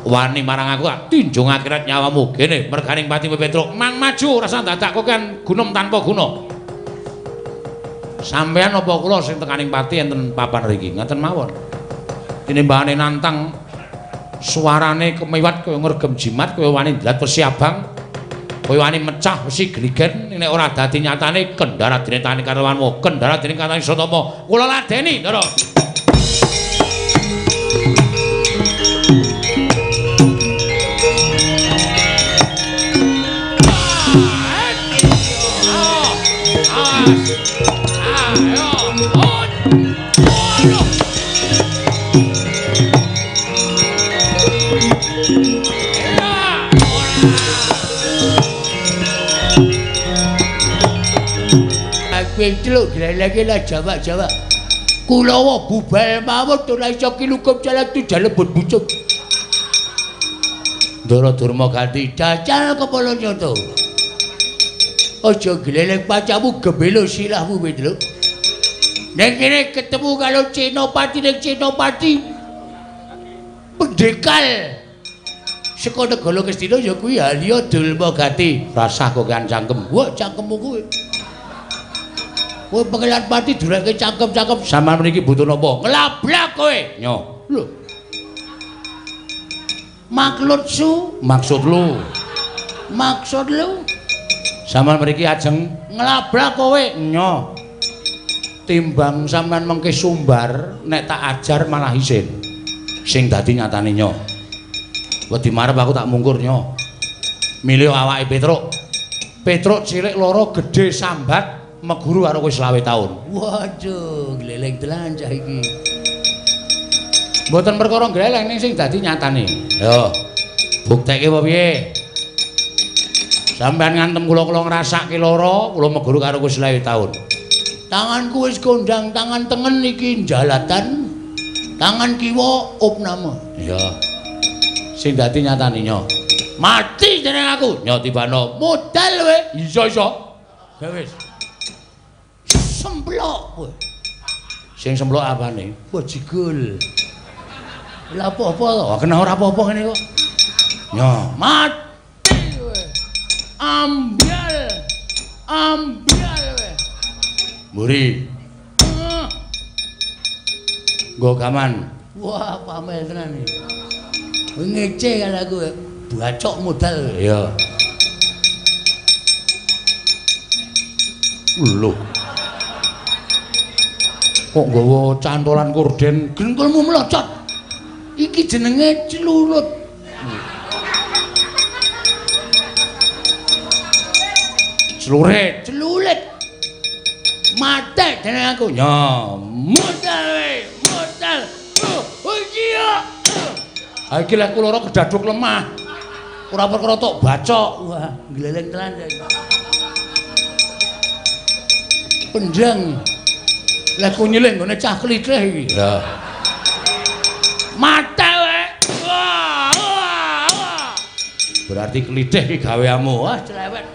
Wani marang aku tak tinjung akhirat nyawamu. Kene merganing patimu Petruk, mang maju rasa dadak kok kan gunung tanpa guna. Sampeyan apa kula sing tekaning pati enten papan mriki? Ngaten mawon. Tinimbangane nantang suarane kemiwat kaya ngregem jimat, kaya wani ndlat wesi abang. Kaya wani mecah wesi gligen nek ora dadi nyatane kendara dene tani karewanmu, kendara dene katane Sotama. Kula ladeni, Ndara. Petruk gelek lah Jawa. Kulawa bubal mawon ora iso kilukup jalan tujuan lebut bucuk. Ndara Durma ganti jajal kepala nyoto. Aja gleleng pacamu gebelo silahmu Petruk. Nek kene ketemu karo Cenopati ning Cenopati pendekal saka negara Kestina ya kuwi Halya Durma ganti. Rasah kok kan cangkem. Wah cangkemmu kuwi. Kowe pengelan pati durake cangkem-cangkem sampean mriki butuh napa? Nglablak kowe. Nyo. Lho. Maksud lu. Sampean mriki ajeng nglablak kowe. Nyo. Timbang sampean mengke sumbar nek tak ajar malah isin. Sing dadi nyatane nyo. Wedi marep aku tak mungkur nyo. Milih awake Petruk cilik loro gedhe sambat meguru karo kowe 20 taun. Waduh, gleleng tenan cah iki. Mboten perkara gleleng ning sing dadi nyatane. Yo. Bukteke apa piye? Sampeyan ngantem kula ngrasake lara, kula meguru karo kowe 20 taun. Tanganku wis kondang, tangan tengen iki jalatan. Tangan kiwa opname. Iya. Sing dadi nyatane nyo. Mati jeneng aku. Nyo tibano modal kowe. Iso. Ya wis. Semplok kowe. Sing semplok apane? Bajigul. Lah apa-apa to? Kena ora apa-apa ngene kok. Nyo, mati kowe. Ambyal kowe. Mburi. Nggo gaman. Wah, pamel tenan iki. Kowe ngece kan aku bacok modal. Iya. Lho. Kok nggawa cantolan korden gentulmu melocot. Iki jenenge celulut. Celulit. Mate jeneng aku. Ya, modal. Oh iya. Ha iki lek kula kedaduk lemah. Ora perkara tok bacok. Wah, gleleng tenan. Pendang. Lah ku nyeleng ngene cah klithih iki. Ya. Mate wae. Wah. Berarti klithih iki gaweanmu. Wah, celewet.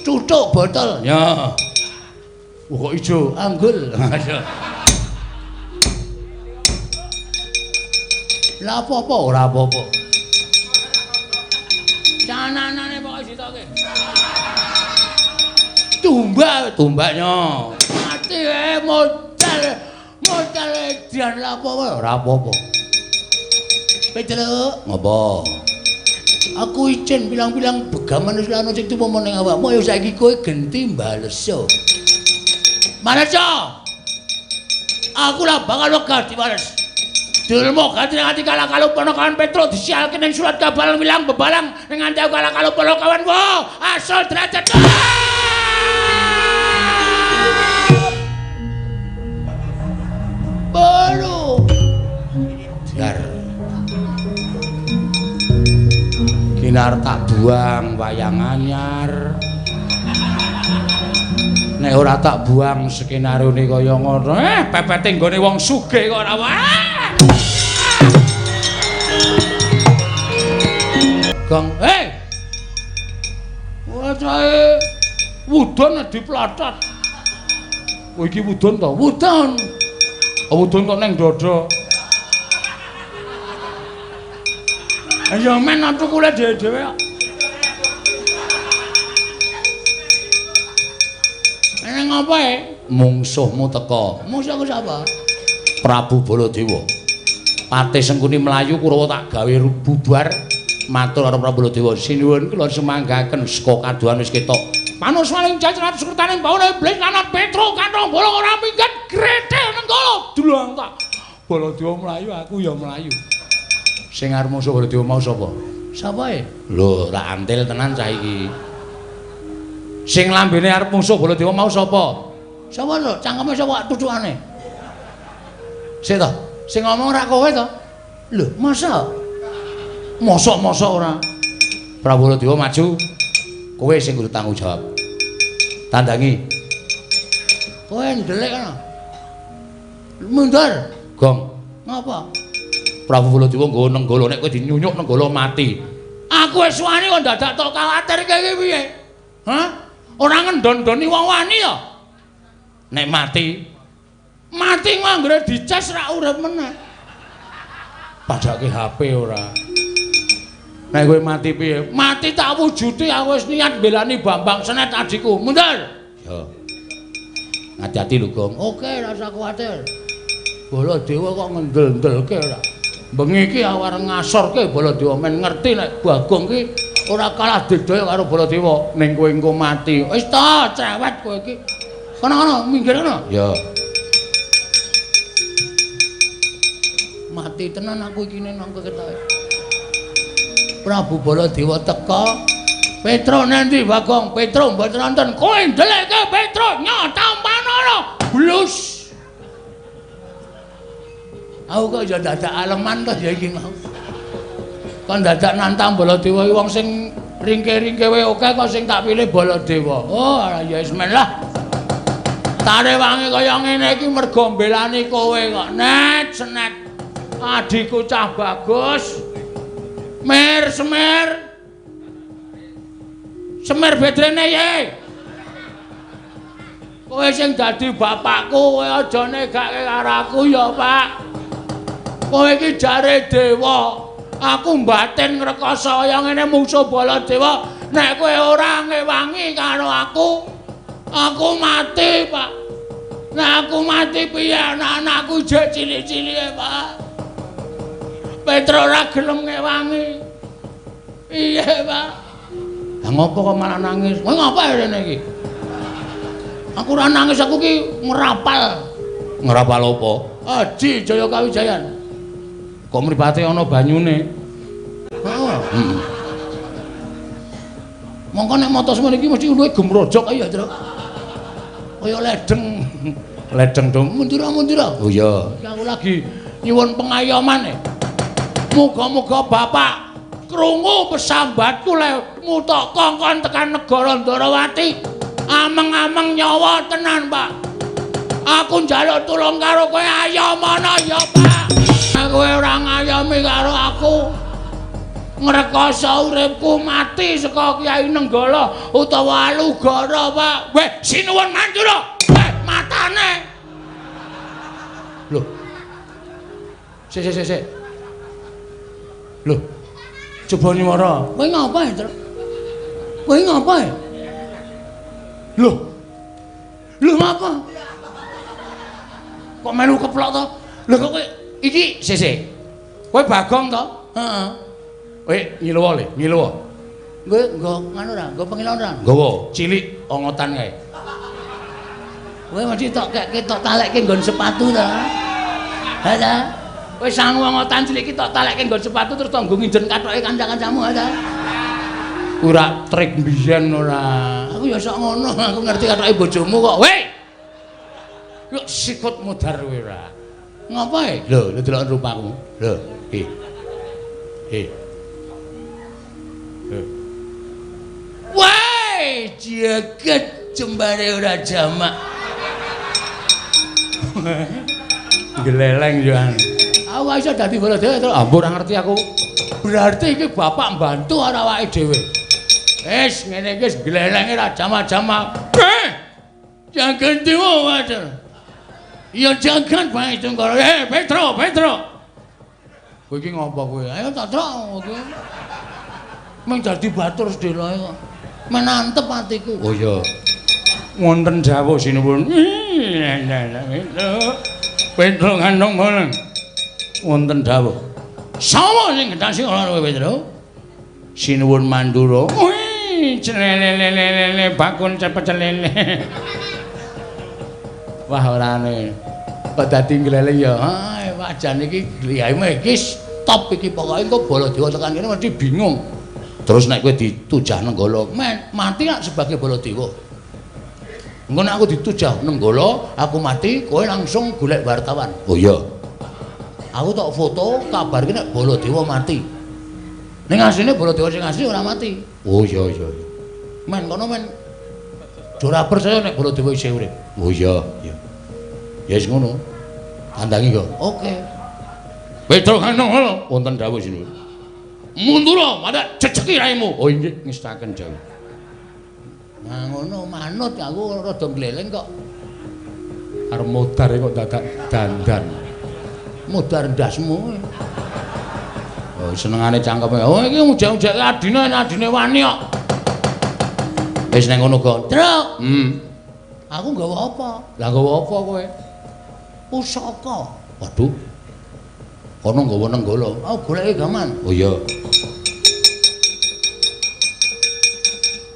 Tutuk botol. Ya. Kok ijo anggul. Lah apa-apa ora apa-apa. Cananane pokoke ditoke. Tumbaknya mati modal edian lah apa-apa ora apa-apa. Petruk ngopo? Aku izin bilang-bilang begaman wis ana sing tuwa ning awakmu ya saiki kowe genti mbaleso. Maleso. Aku lah bakal wegah dibales. Durma ganti ati kala kalupono kawan Petruk disialke ning surat kabar wilang bebalang ning ati kala kalupono kawan wo asal derajat. Baru biar kinar tak buang wayang anyar nek ora tak buang skenarione kaya ngono pepete nggone wong sugih kok ora wae Gang wacahe wudon diplatat kowe iki wudon to wudon kok neng dada. Ayo men atu kule dhewe-dhewe kok. Neng apa e? Mungsuhmu teka. Mungsuhku sapa? Prabu Baladewa. Patih Sengkuni mlayu Kurawa tak gawe bubar. Matur karo Prabu Baladewa. Sinuwun kula semanggaken saka kaduhan wis ketok. Panuswaning jajaran sekretaning bawana iblis lanang Petruk kantong bolong ora minggat gretel nenggala dulang tak Baladewa mlayu aku ya mlayu sing arep musuh Baladewa mau sapa e lho tak antil tenan cah iki sing lambene arep musuh Baladewa mau sapa to cangkeme sapa tucukane sik to sing ngomong ora kowe to lho mosok ora Prabu Baladewa maju Kowe sing kudu tanggung jawab. Tandangi. Kowe ndelik kana. Mundur. Gong. Ngapa? Prabu Baladewa nggo nenggala nek kowe dinyunyuk nenggala mati. Aku wis wani kok dadak tok kuwatir iki piye? Hah? Ora ngendon-doni wong wani ya? Nek mati nganggere dicas ra urip meneh. Padake HP ora. Nek kowe mati piye? Mati tak wujude aku wis niat belani Bambang Senet adikku. Mundur. Yo. Hati-hati lho, Gong. Oke, ora usah kuwatir. Baladewa kok ngendel-ndelke ora. Bengi iki aku arep ngasorke Baladewa men ngerti nek Bagong iki ora kalah digdaya karo Baladewa ning kowe engko mati. Wis ta, cerewet kowe iki. Kono-kono, minggir kono. Ya. Mati tenan aku iki nang ketoke. Prabu Baladewa teka. Petro nanti Bagong, Petro mboten wonten. Kowe ndeleke Petro nyotampanono. Blus. Aku kok ya dadak aleman to ya iki mau. Kon dadak nantang Baladewa iki wong sing ringke-ringke wae akeh kok sing tak pilih Baladewa. Oh, ya wis men lah. Tare wangi kaya ngene iki mergo mbelani kowe kok. Net senet. Adikku cah bagus. Semir. Semir bedrene ye. Kowe sing dadi bapakku kowe aja negake karo aku ya, Pak. Kowe iki jare dewa. Aku mbatin ngrekasa kaya ngene musuh Baladewa. Nek kowe ora ngewangi karo aku mati, Pak. Nek aku mati piye anak-anakku jek cilik-cilike, Pak. Petro ora gelem ngewangi. Iya, Pak. Lah ngopo kok malah nangis? Kowe ngapa rene iki? Aku ora nangis, aku ki ngrapal. Ngrapal apa? Aji Jaya Kawijayan. Kok mripate ana banyune? Heeh. Heeh. Mongko nek moto semene iki mesti luwih gemrojok ae ya, Tru. Kaya ledeng. Ledeng dong. Mundur-mundur. Oh iya. Aku lagi nyuwun pengayoman. Muga-muga Bapak krungu pesambatku le mutok kongkon tekan negara Ndarawati. Ameng-ameng nyawa tenan, Pak. Aku njaluk tulung karo kowe ayomana ya, Pak. Kowe ora ngayomi karo aku. Ngrekasa uripku mati saka Kyai Nenggala utawa Alugara, Pak. Weh, sinuwun mandura. Weh, matane. Lho. Sik. Lho. Coba nyuwara. Kowe ngapae, Tru? Kowe ngapae? Lho ngapa? Kok melu keplok to? Lho kok kowe iki sik. Kowe Bagong to? Heeh. Kowe ngiluwa. Kowe nggo ngono ra? Nggo pengilon ra? Nggawa, cilik ongotan kae. Kowe mesti tok ketok talekke nggon sepatu to. Ha ta? Kowe sangu ongotan cilik iki tok talekke nggon sepatu terus tanggo nginjen kathoke kanca-kancamu ha ta? Ora trik mbiyen ora. Aku ya sok ngono, aku ngerti kathoke bojomu kok. Weh. Yo sikut mudhar kowe ora. Ngapae? Lho delok rupamu. Lho, Wah, jagat jembare ora jamak. Geleleng yo anu. Aku iso dadi Baladewa to. Ampun ora ngerti aku. Berarti iki bapak mbantu karo awake dhewe. Wis ngene iki glelenge ra jamak-jamak. Jangan diwo wae. Ya jangan bae Tunggara. Petro. Kowe iki ngopo kowe? Ayo tak trok kowe. Mung dadi batur sedelae kok. Menantep atiku. Oh iya. Wonten dawuh sinuwun. Petro ngandung boleng. Wonten dawuh. Sapa sing gedhasi ora kowe Petro? Sinuwun Mandura. Celele bakun cepet celele. Wah orane. Kok dadi gleleng ya. Wajan iki gliyahmu iki stop iki pokoke engko Baladewa tekan kene mesti bingung. Terus nek kowe ditujah Nenggala, mati lak sebagai Baladewa. Engko nek aku ditujah Nenggala, aku mati, kowe langsung golek wartawan. Oh iya. Aku tok foto kabar ki nek Baladewa mati. Ning asline Baladewa sing asli ora mati. Oh iya. Men kono men. Ora percaya nek Baladewa isih urip. Oh iya, iya. Ya wis ngono. Kandangi kok. Oke. Wedok kanong wonten dawuh sinuwun. Mundur, madak jejeki raimu. Oh inggih ngestaken dawuh. Nah ngono manut aku rada gleleng kok. Arep modar kok dadak dandan. Modar ndasmu. Oh senengane cangkeme. Oh iki mujak-mujake adine wani kok. Wis nang ngono kok. Truk. Aku nggawa apa? Lah nggawa apa kowe? Pusaka. Waduh. Kono nggawa nenggala. Oh goleki gaman. Oh iya.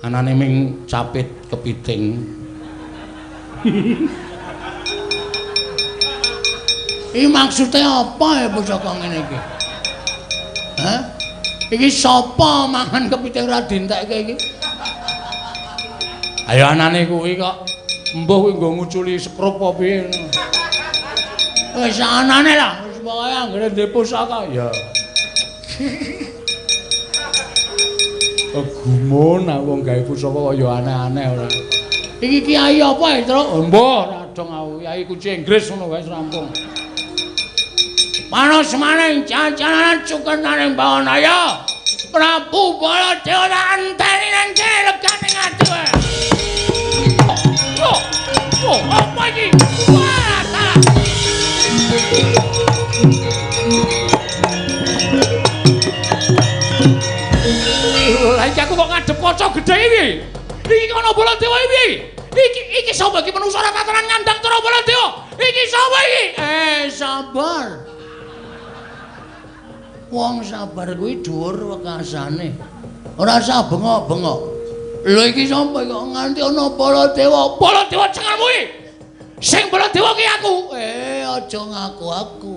Anane ming capit kepiting. Iki maksudnya apa ya pusaka ngene iki? Hah? Iki sapa mangan kepiting ra dientekke iki? Ayo anane kuwi kok mbuh kuwi nggo nguculi sekrup apa piye. Wis anane lah, wis pokoke anggere ndek pusaka ya. Gumun aku wong gawe pusaka kaya aneh-aneh ora. Iki kiai apa ya, Truk? Mbah, radong aku kiai kunci Inggris ngono wis rampung. Manos maning jajanan cuketane bawon ayo. Prabu Baladewa anteni nang kene legane ngadu. Oh, apa iki? Wah, ta. Lah iki aku kok ngadep kaca gedhe iki. Iki kono Baladewa iki. Iki sapa iki menungso ora tatanan nyandang cara Baladewa. Iki sapa iki? Sabar. Wong sabar kuwi dhuwur wekasane. Ora usah bengok-bengok. Lho iki sapa kok nganti ana Baladewa? Baladewa cengalmu iki. Sing Baladewa ki aku. Aja ngaku-aku.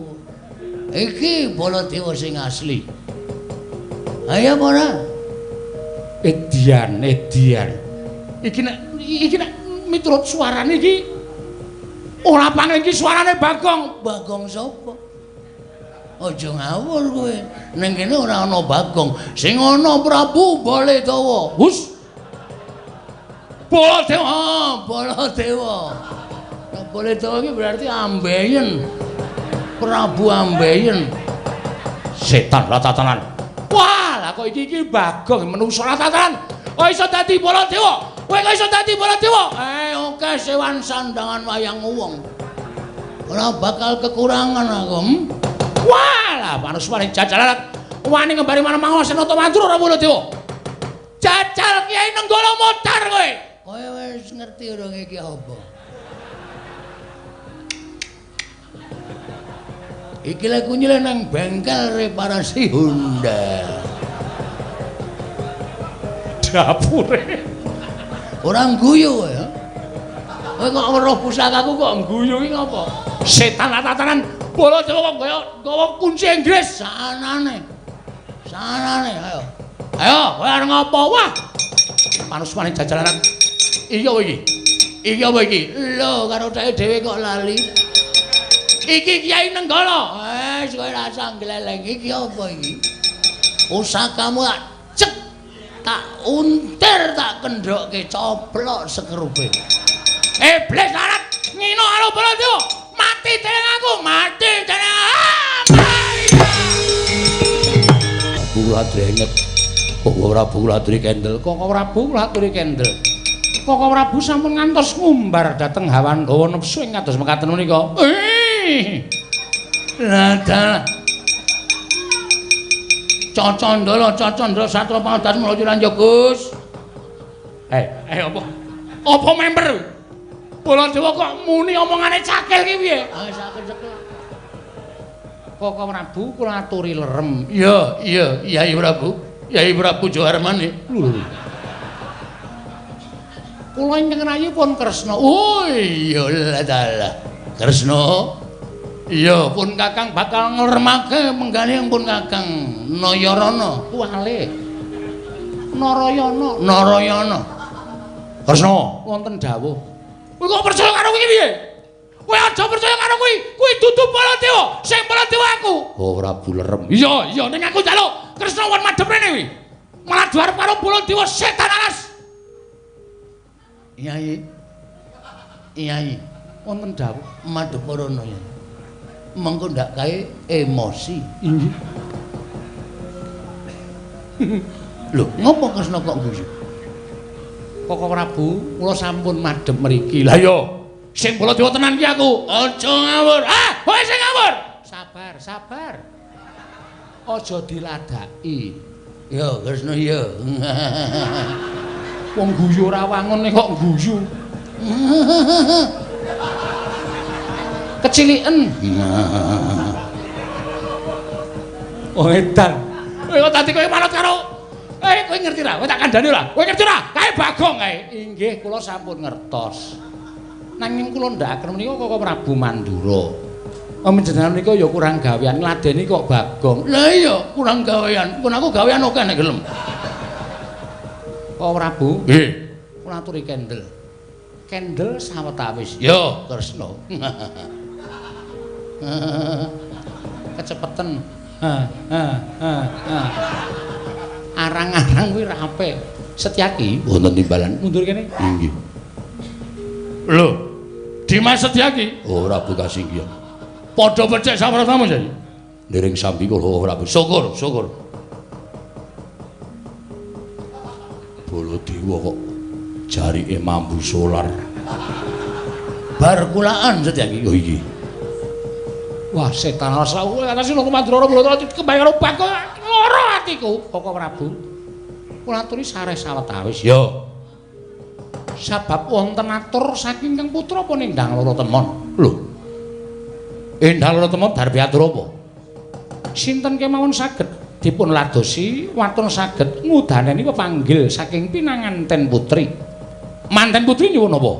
Iki Baladewa sing asli. Ayo ora? Edian. Iki nek miturut suarane iki ora pangen iki suarane Bagong. Bagong sapa? Aja ngawur kowe. Ning kene ora ana Bagong, sing ana Prabu Baladewa. Hus. Baladewa. Baladewa iki berarti ambeien. Prabu ambeien. Setan ratatanan. Wah, lah kok iki Bagong menungso ratatanan. Kok iso dadi Baladewa? Kowe kok iso dadi Baladewa? Oke sewan sandangan wayang wong. Ora bakal kekurangan aku. Walah, manus paling jajalan wani ngembari mana mawon Senata Mandur ora Baladewa. Jajal Kiai Nenggala modar kowe. Kowe wis ngerti urung iki apa? Iki lek nyileh nang bengkel reparasi Honda. Dapure. Ora guyu ya. Kowe kok weruh pusakaku kok guyu iki ngapa? Setan ratatanan. Baladewa kok gawa kunci Inggris sanane. Ayo. Ayo, kowe arep ngapa? Wah. Manus maning jajalanan. Iya kowe iki. Iki apa iki? Lho, karo dhek dhewe kok lali. Iki Kiai Nenggala. Wis kowe ra usah gleleng. Iki apa iki? Pusakamu cek tak untir tak kendhokke coplok sekerupe. Iblis larat ngino karo Baladewa. Mati dening aku, mati dening Prabu Ladrenget. Kok Prabu Ladri Kendel, kok Prabu Ladri Kendel. Kok Prabu sampun ngantos ngumbar dhateng hawan dawa nepsu ing kados mekaten menika. Lah Cocondolo Satra Pangadas Mulayu Gus. Apa? Apa member? Baladewa kok muni omongane cakil ki piye? Cakil. Kok Prabu kula aturi lerem. Iya, Yai Prabu. Yai Prabu Joharmane. Kula ingkang rayi pun Kresna. Oh iya lah. Kresna. Iya, pun Kakang bakal nglermake menggane pun Kakang Nayarana. Wale. Narayana. Kresna wonten dawuh. Kowe kok percaya karo kuwi piye? Kowe aja percaya karo kuwi. Kuwi dudu Baladewa, sing Baladewa aku. Oh, Prabu lerem. Iya, ning aku njaluk Kresna wan madhep rene kuwi. Malah diarep karo Baladewa setan alas. Nyai. Nyai, wonten dawuh Madheparana ya. Mengko ndak kae emosi. Inggih. Lho, ngopo Kresna kok guyu? Koko Prabu, kula sampun madhep mriki. Lah ya, sing Baladewa tenan ki aku. Aja ngawur. Ah, kowe sing ngawur. Sabar, sabar. Aja diladaki. Ya, Kresna ya. Wong guyu ora wangun kok guyu. Keciliken. Oh edan. Kowe tadi kowe manut karo kowe ngerti ra? Kowe tak kandhani ora? Kowe ngerti ora? Kae Bagong kae. Inggih, kula sampun ngertos. Nanging kula ndak aken menika Koko Prabu Mandura. Panjenengan menika ya kurang gawean ngladeni kok Bagong. Lah iya, kurang gawean. Pun aku gawean oke nek gelem. Koko Prabu? Nggih. Kula aturi kendel. Kendel sawetawis. Yo, Kresna. Kecepeten. Arang-arang kuwi rape. Setyaki wonten timbalan mundur kene. Inggih. Lho, Dimas Setyaki. Oh, Prabu Kasinggihan. Padha becik sapratamu jadi. Nering sambi kula Prabu. Syukur, syukur. Baladewa kok jarike mambu solar. Bar kulaan Setyaki. Oh iki. Wah, setan rasa kowe atas Loro Mandura Baladewa kembang karo Bagong lara atiku, Koko Prabu. Kula aturi sareh sawetawis. Yo. Sabab wonten atur saking Kang Putra apa Endang Loro Temon. Lho. Endang Loro Temon darbi atur apa? Sinten kemawon saged dipun ladosi watun saged ngudaneni pepanggil saking pinanganten putri. Manten putri nyuwun apa?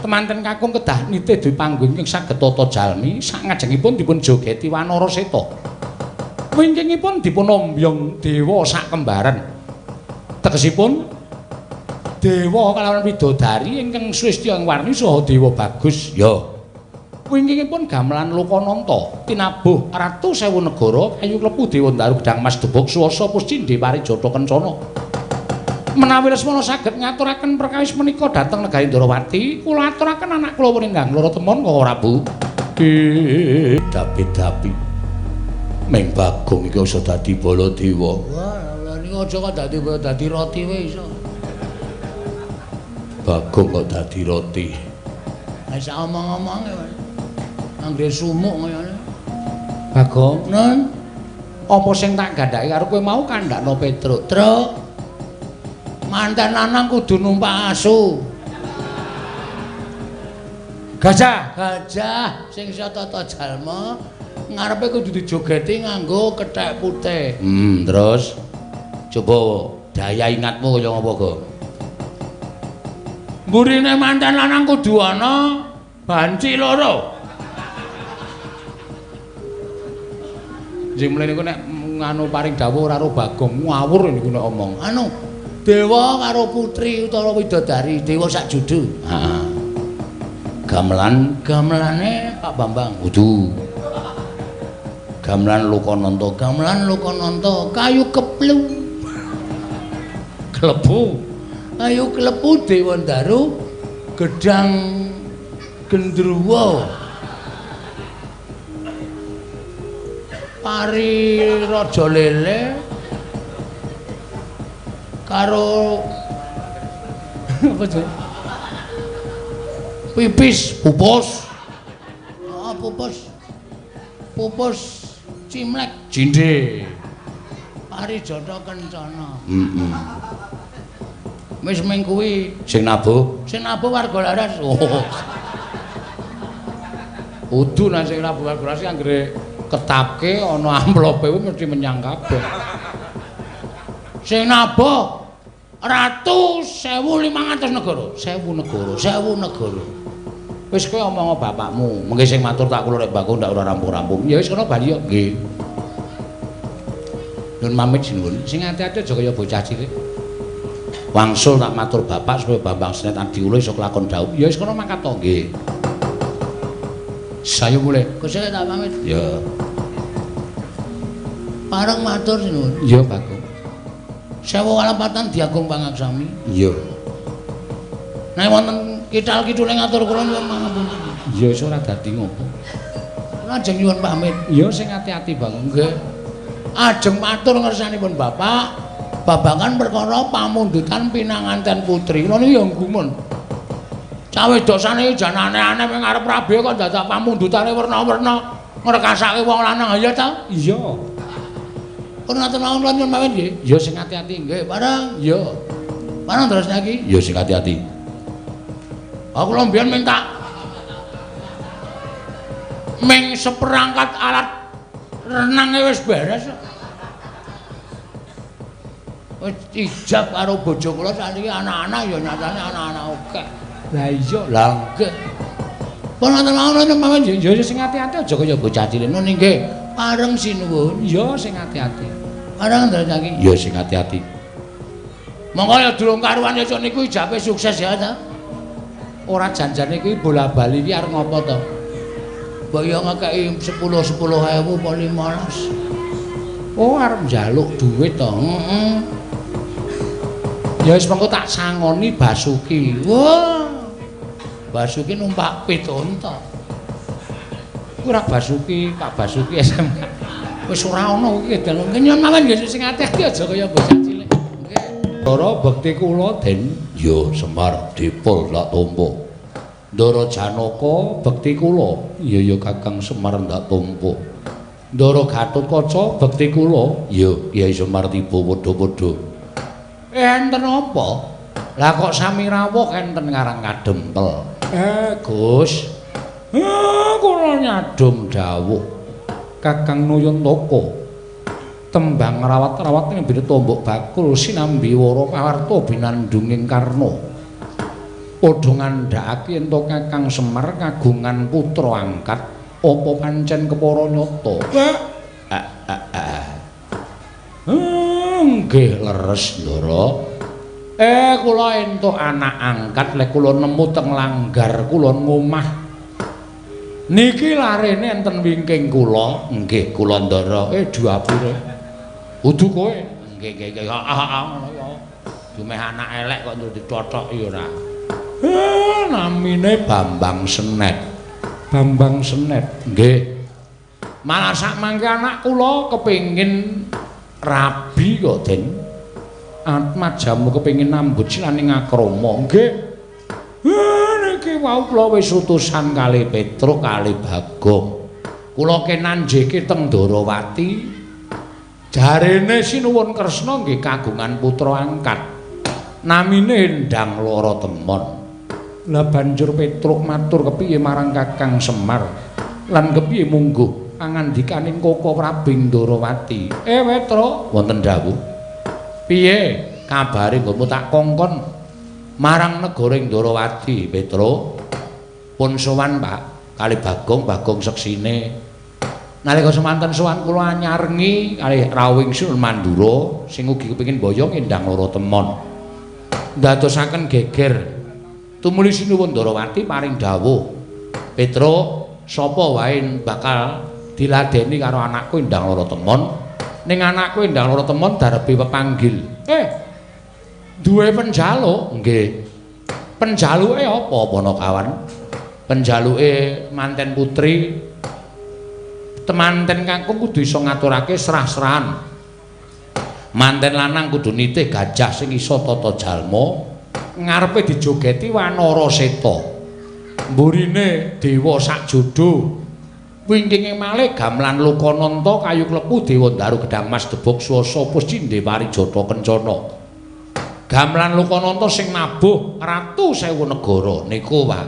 Temanten kakung kedah nitih duwe panggung ing saged tata jalmi sak ngajengipun dipun jogeti Wanara Seta. Wingkingipun dipun ombyong dewa sak kembaran. Tegesipun dewa kalawan widodari ingkang swistya ing warni saha dewa bagus. Ya. Wingkingipun gamelan Lokananta tinabuh ratu sewu negara kayu klepu dewa Ndaru Gedang Mas Debok Swasa Puscindhe Parijata Kencana. Menawi Lesmana saged ngaturaken perkawis menika dhateng negari Ndarawati, kula aturaken anak kula Wenendang Loro Temon Koko Prabu. Dapi-dapi. Meng Bagong iki iso dadi Baladewa. Wah, lha niku aja kok dadi roti wae iso. Bagong kok dadi roti. Lah sak omong-omonge wae. Anggere sumuk ngono. Bagong, Nun. Apa sing tak gandhaki karo kowe mau kandhakno Petruk? Truk. Manten lanang kudu numpak asu. Gajah, gajah sing iso tata jalma ngarepe kudu dijogeti nganggo kethek putih. Terus coba daya ingatmu kaya ngapa, Go? Mburine manten lanang kudu ana banci loro. Jeng mlene niku nek nganu paring dawuh ora karo Bagong ngawur niku nek omong. Anu dewa karo putri utawa widodari, dewa sak judu. Heeh. Gamelane Pak Bambang. kudu gamelan Lokananta. Gamelan Lokananta kayu keplu. Klepu. Kayu klepu dewa Ndaru Gedang Gendruwo. Pari Raja Lele karo apa itu? Pipis, pupus. Oh, pupus. Pupus Cimlek, Jinde. Parijata Kencana. Wis ming kuwi Sing nabuh warga laras. Oh. Udu nang sing nabuh warga laras anggere ketapke ana amplope kuwi mesti menyang kabeh. Sing nabuh Ratu 1500 negara. 1000 negara. Wis kowe omong bapakmu, mengke sing matur tak kula rek Bagong ndak ora rampung-rampung. Ya wis kono bali yo. Nggih. Nun pamit sinuwun. Sing ati-ati aja kaya bocah cilik. Wangsul tak matur bapak supaya Bambang Senet Adiula iso kelakon dawuh. Ya wis kono mangkat to, nggih. Saya mulai. Kok tak pamit? ya. Pareng matur sinuwun. Iya, Bagong. Sewu kalapatan diagung pangaksami. Iya. Nek wonten kical-kidule ngatur kula nyuwun pangapunten. Ya wis ora dadi ngopo. Lajeng nyuwun pamit. Ya sing ati-ati banget. Nggih. Ajeng matur ngersanipun Bapak babagan perkara pamundutan pinanganten putri. Kula niku ya gumun. Cah wedosane jan aneh-aneh ning ngarep Prabu kok dadak pamundutane werna-werna ngrekasake wong lanang ya ta? Iya. Pun ngaten mawon kula nyuwun pamit nggih. Ya sing ati-ati. Nggih, barang. Ya. Barang terus niki. Ya sing ati-ati. Aku lho mbiyen minta ming seperangkat alat renange wis beres. Wis ijab karo bojo kula sakniki anak-anak ya nyatane anak-anak akeh. Lah iya, Lah nggih. Pun ngoten mawon mawon ya sing ati-ati aja kaya bocah cilik. Nggih, pareng sinuwun. Ya sing ati-ati. Pareng terus niki. Ya sing ati-ati. Monggo ya durung karuan esuk niku ijabe sukses ya ta. Ora janjane kuwi bola-bali iki arep ngopo to? Mbok yo ngekeki 10.000 apa 15. Oh, arep njaluk dhuwit to. Heeh. Ya wis mengko tak sangoni Basuki. Wah. Basuki numpak pitunta. Kuwi ora Basuki, Pak Basuki SMK. Wis ora ono kuwi dalu. Nyen mawon nggih sing ati-ati aja kaya bocah cilik. Nggih. Ndara bekti kula Den ya Semar Dipul Ndak Tompo. Ndara Janaka bekti kula ya Kakang Semar Ndak Tompo. Ndara Gatotkaca bekti kula ya Kyai Semar Tiba padha-padha. Enten apa? Lah kok sami rawuh enten ngarang kadempel. Gus. Kula nyadom dawuh. Kakang Nayantaka. Tembang rawat-rawat ing bida tombok bakul sinambi wara pawarta binandunging Karna. Padha ngandhakake ento Kakang Semar kagungan putra angkat apa pancen kepara nyata. Nggih leres Ndara. Kula entuk anak angkat lek kula nemu teng langgar kula ngomah. Niki larene enten wingking kula. Nggih kula Ndara. Dhuwure. Udu kowe. Nggih. Ngono ya. Dumeh anak elek kok nyuruh ditothok ya ora. Namine Bambang Senet. Bambang Senet. Nggih. Malah sak mangke anak kula kepengin rabi kok, Den. Atmajamu kepengin nambut silaning akrama. Nggih. Niki wau kula wis utusan kali Petruk kali Bagong. Kula kenan njeke teng Ndarawati. Jarene sinuwun Kresna nggih kagungan putra angkat. Namine Endang Lara Temon. Lah banjur Petruk matur kepiye marang Kakang Semar lan kepiye mungguh pangandikaning Koko Prabu Ndarawati. Petruk wonten dawuh. Piye kabare nggonmu tak kongkon marang negara Ndarawati, Petruk? Pun sowan, Pak, kali Bagong seksine. Nalika semanten sowan kula nyarengi kalih rawing Sun Mandura sing ugi kepengin boyong Endang Lara Temon. Ndadosaken geger tumuli sinuwun Ndarawati paring dawuh. Petruk, sapa wae bakal diladeni karo anakku Endang Lara Temon. Ning anakku Endang Lara Temon darepe pepanggil. Duwe penjaluk? Nggih. Penjaluke apa, Panakawan? Penjaluke manten putri temanten kakung kudu iso ngaturake serah-serahan. Manten lanang kudu nitih gajah sing iso tata jalma, ngarepe dijogeti Wanara Seta. Mburine dewa sak jodo. Wingkinge malih gamelan Lokananta kayu klepu dewa Daru Gedang Mas Debok Swasa Puscinde Parijata Kencana. Gamelan Lokananta sing nabuh ratu 1000 negara niku, Pak.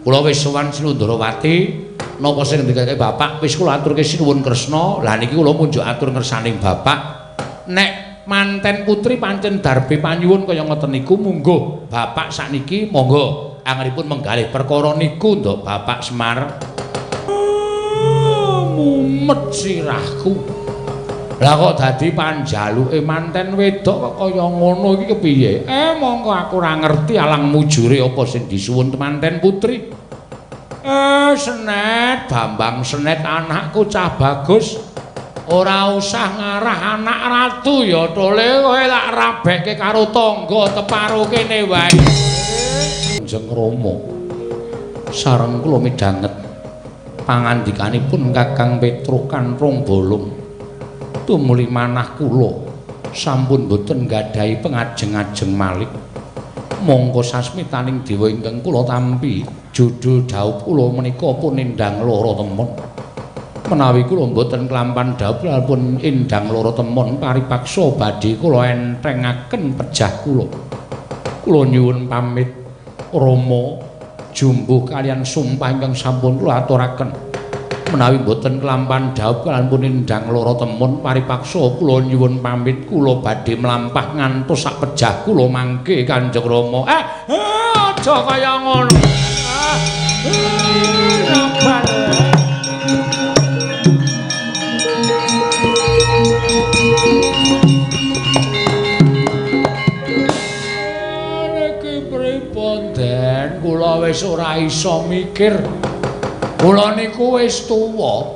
Kula wis sowan Sinundrawati. Napa sing ngendikake Bapak wis kula aturke sinuwun Kresna. Lah niki kula munjuk atur ngersaning Bapak nek manten putri pancen darbe panyuwun kaya ngoten niku mungguh Bapak sakniki monggo anggenipun menggalih perkara niku nduk Bapak Semar. Mumet sirahku. Lah kok dadi panjaluke manten wedok kok kaya ngono iki kepiye? Monggo aku ora ngerti alang mujure apa sing disuwun manten putri. Senet, Bambang Senet anakku cah bagus. Ora usah ngarah anak ratu ya tole kowe tak rabekke karo tangga teparo kene wae. Kanjeng Rama. Sareng kula midhanget pangandikanipun Kakang Petruk Kantrung Bolong. Tumuli manah kula sampun boten gadhahi pengajeng-ajeng malih. Monggo sasmitaning dewa ingkang kula tampi, judul dhaup kula menika pun endang lara temon. Menawi kula boten kelampan dhaup pun endang lara temon paripaksa badhe kula entrengaken pejah kula. Kula nyuwun pamit Rama jumbuh kalian sumpah ingkang sampun kula aturaken. Menawi boten kelampan dhaup pun endang lara temon paripaksa kula nyuwun pamit kula badhe mlampah ngantos sak pejah kula mangke Kanjeng Rama. Aja kaya ngono. Sabar. Niki pripun Den? Kula wis ora iso mikir. Kula niku wis tuwa.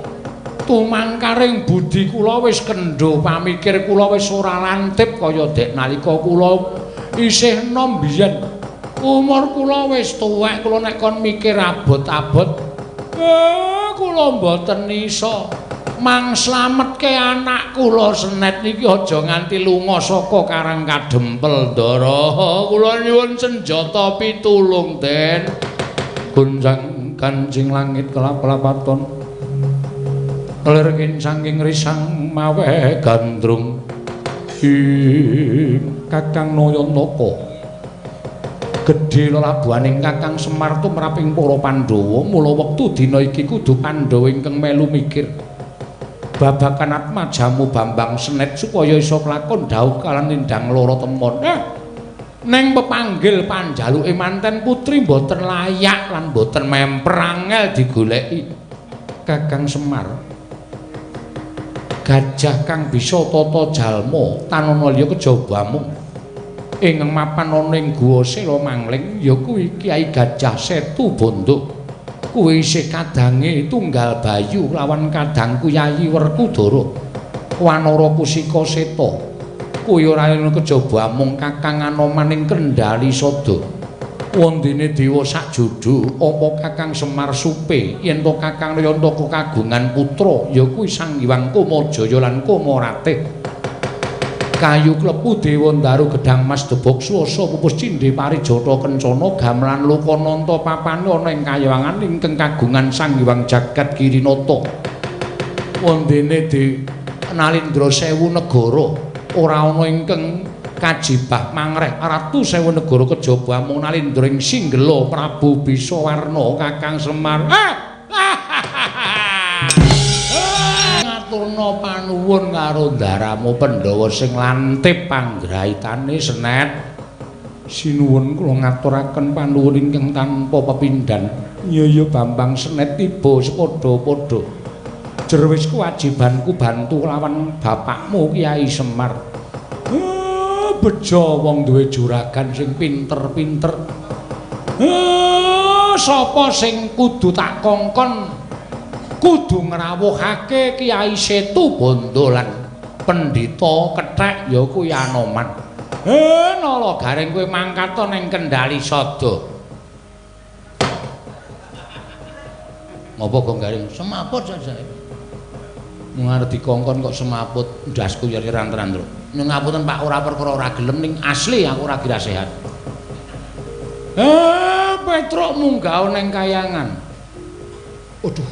Tumangkaring budi kula wis kendho, pamikir kula wis ora lantip kaya dek nalika kula isih enom biyen. Umur kula wis tuwek, kula nek kon mikir abot-abot, kula mboten iso mangslametke anak kula Senet niki aja nganti lunga saka Karang Kadempel, Ndara. Kula nyuwun senjata pitulung, Den. Gunjang Kanjing langit kelap-kelapaton lirkin saking risang mawe gandrung Kakang Nayantaka gedhe lelabuhaning Kakang Semar tumraping para Pandhawa. Mula wektu dina iki kudu Pandhawa ingkang melu mikir babagan atmajamu Bambang Senet supaya iso kelakon dhaup kalan endang lara temon. Neng pepanggil panjaluke manten putri boten layak lan boten memper angel digoleki. Kakang Semar gajah kang bisa tata jalma tanana liya kejaba mung ingkang mapan ana ing guwa Sela Mangling ya kuwi Kyai Gajah Setu Bondo. Kuwi isih kadange tunggal bayu lawan kadang Kyai Werkudara Wanara Pusika Seta. Kuwi ora ana kejaba mung Kakang Anoman ing Kendali Sada. Wondene dewa sak judhu apa Kakang Semar supe yen to Kakang Nayantaka kagungan putra ya kuwi Sang Hyang Kamajaya lan Kamaratih. Kayu klepu dewa Ndaru Gedhang Mas Debok Swasa Pupus Cindhe Parijata Kencana Gamelan Lokananta papane ana ing kayangan ingkang kagungan Sang Hyang Jagat Kirinata. Wondene Nalindra Sewu Negara ora ana ingkang kajibah mangreh Ratu Sewu Negara kejaba mung Nalindra ing Singgela Prabu Bisawarna Kakang Semar. Ngaturna panuwun karo ndaramu Pandhawa sing lantip panggrahitane Senet. Sinuwun kula ngaturaken panuwun ingkang tanpa pepindhan. Ya Bambang Senet tiba sepadha-padha. Jer wis kewajibanku bantu lawan bapakmu Kyai Semar. Bejo wong duwe juragan sing pinter-pinter. Sapa sing kudu tak kongkon kudu ngrawuhake Kyai Setu Bondo lan Pendhita Kethek ya kuwi Anoman. Nala garing kowe mangkata ning Kendali Sada. Ngopo kok garing semaput saja. Mung arep dikongkon kok semaput ndasku ya ran-ran. Nyuwun ngapunten Pak, ora perkara ora gelem ning asli aku ora kira sehat. Petruk munggah ning kayangan. Waduh.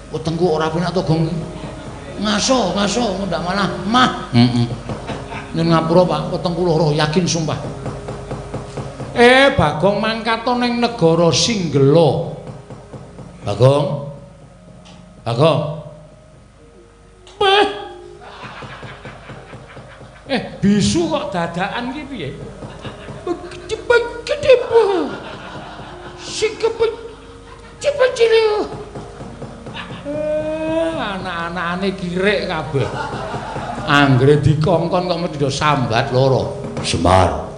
Wetengku ora penak to, Gong. Ngaso ndak malah mah. Nyuwun ngapura Pak, wetengku loro yakin sumpah. Bagong mangkata ning negara Singgela. Bagong. Bisu kok dadakan ki piye? Gede-gede. Sing cepet cilik. Anak-anakane kirik kabeh. Anggere dikongkon kok mesti sambat loro. Semar.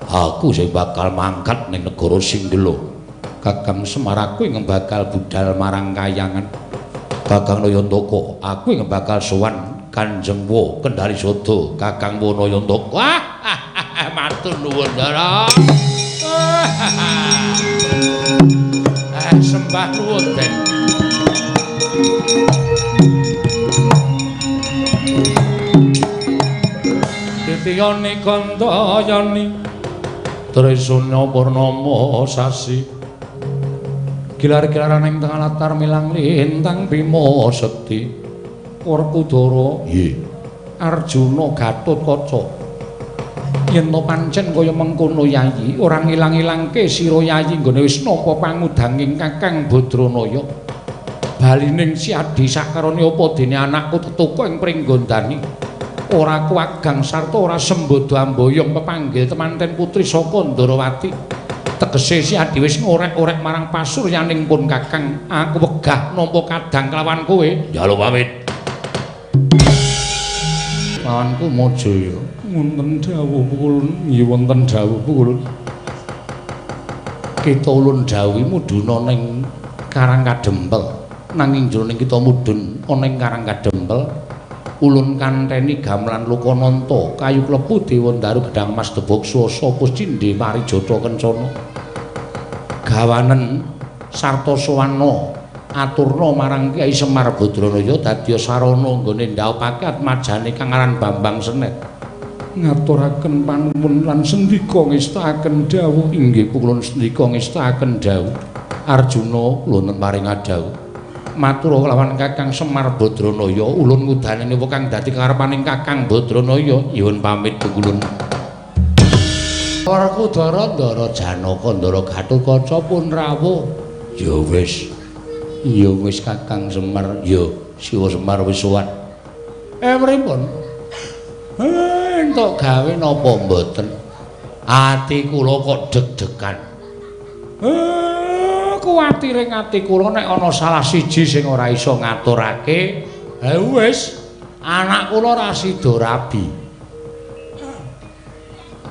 Aku sing bakal mangkat ning negara Singgela. Kakang Semar aku yang bakal budal marang kayangan. Kakang Nayantaka aku yang bakal sowan Kanjeng Wa Kendali Sada. Kakang Wa Nayantaka matur nuwun Ndara. Sembah nuwun Den. Titiyani Gandayani Tresuna Purnama sasi gilar-gilaran ing tengah latar milang lintang Bima Sekti Werkudara Arjuna Gatotkaca yen to pancen kaya mengkono Yayi ora ngilang-ilangke sira Yayi nggone wis nampa pangudanging Kakang Badranaya balining si Adi sakarone apa dene anakku tetuku ing Pringgondani ora kuwagang sarta ora sembodo amboyong pepanggil temanten putri saka Ndarawati tegese si Adi wis ngorek-orek marang pasuryaning pun Kakang aku wegah nampa kadang kelawan kowe njaluk pamit lawanku Majaya wonten dawuh kula nggih wonten dawuh kula kita ulun dawi mudhuna ning Karang Kadempel nanging jroning kita mudhun ana ing Karang Kadempel ulun kanteni gamelan Lokananta kayu klepu Dewandaru Gedang Mas Deboksa sapa Cindhe Marijata Kencana gawanen sarta sawana aturna marang Kyai Semar Badranaya dadi sarana nggone ndhawuhake atmajane kang aran Bambang Senet ngaturaken panuwun lan sendika ngestakaken dawuh inggih kula sendika ngestakaken dawuh Arjuna kula paring dawuh matur kelawan Kakang Semar Badranaya ulun ngudaneni kang dadi karepaning Kakang Badranaya nyuwun pamit kula Werkudara Ndara Janaka Ndara Gatotkaca pun rawuh ya wis Kakang Semar ya Siwa Semar wis sowan pripun entuk gawe napa mboten ati kula kok deg-degan kuwatire ati kula nek ana salah siji sing ora iso ngaturake ha wis anak kula ra sida rabi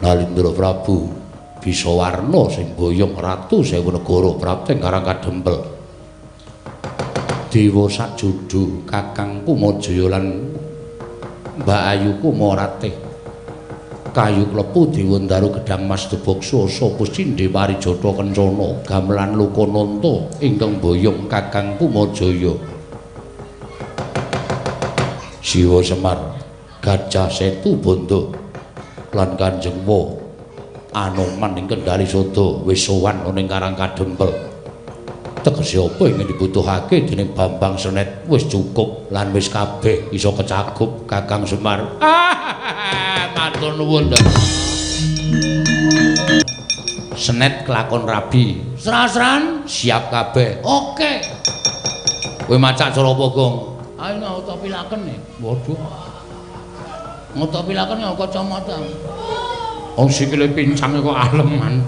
Nalindra Prabu Bisawarna sing boyong ratu sewu negara prapting Karang Kadempel dewa sakjudu Kakangku Majaya lan Mbak Ayuku Moratih kayu klepu Dewandaru Gedang Mas Deboksa sapa Cindhe Marijata Kencana gamelan Lokananta ingkang boyong Kakangku Majaya Siwa Semar Gajah Setu Banda lan Kanjeng Wa Anoman ing Kendari Sada wis sowan ning Karang Kadempel tegese apa ingin dibutuhake dening Bambang Senet wis cukup lan wis kabeh iso kecakup Kakang Semar matur nuwun Senet kelakon rabi serah-serahan siap kabeh oke kowe macak cara apa Gong ayo ngauta pilaken nih waduh ngauta pilaken nggo kacamata wong sikile pincang kok aleman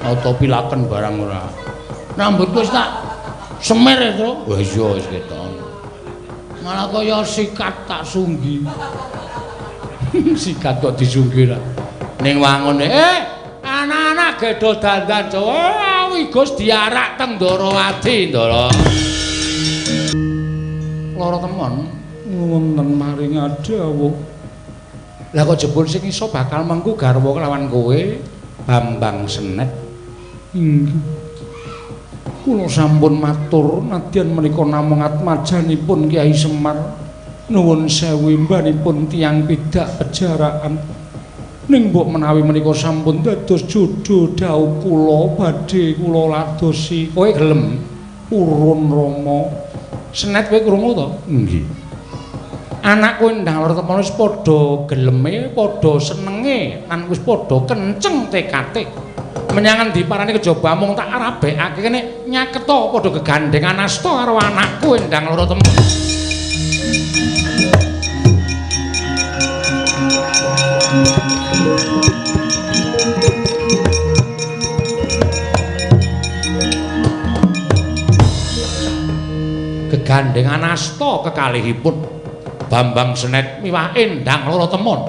ngauta pilaken barang ora rambutku wis tak semer to wah iya wis ketok malah kaya sikat tak sunggi sikat kok disunggi ra ning wangun anak-anak gedho dandan Jawa Gus diarak teng Ndarawati Ndara lara temen wonten maring dawuh lah kok jebul sing iso bakal mengku garwa kelawan kowe Bambang Senet inggih kula sampun matur nadyan menika namung atmajanipun Kyai Semar nuwun sewu mbanipun tiyang pidak pejaraan ning mbok menawi menika sampun dados jodho dawuh kula badhe kula ladosi kowe gelem urun Rama Senet kowe krungu to nggih anakku ndang lara temen wis padha geleme padha senenge lan wis padha kenceng tekate menyangan diparani kejaba mung tak arabekake kene nyaketa padha gegandengan asta karo anakku endang loro temen gegandengan asta kekalihipun Bambang Senet miwah endang loro temon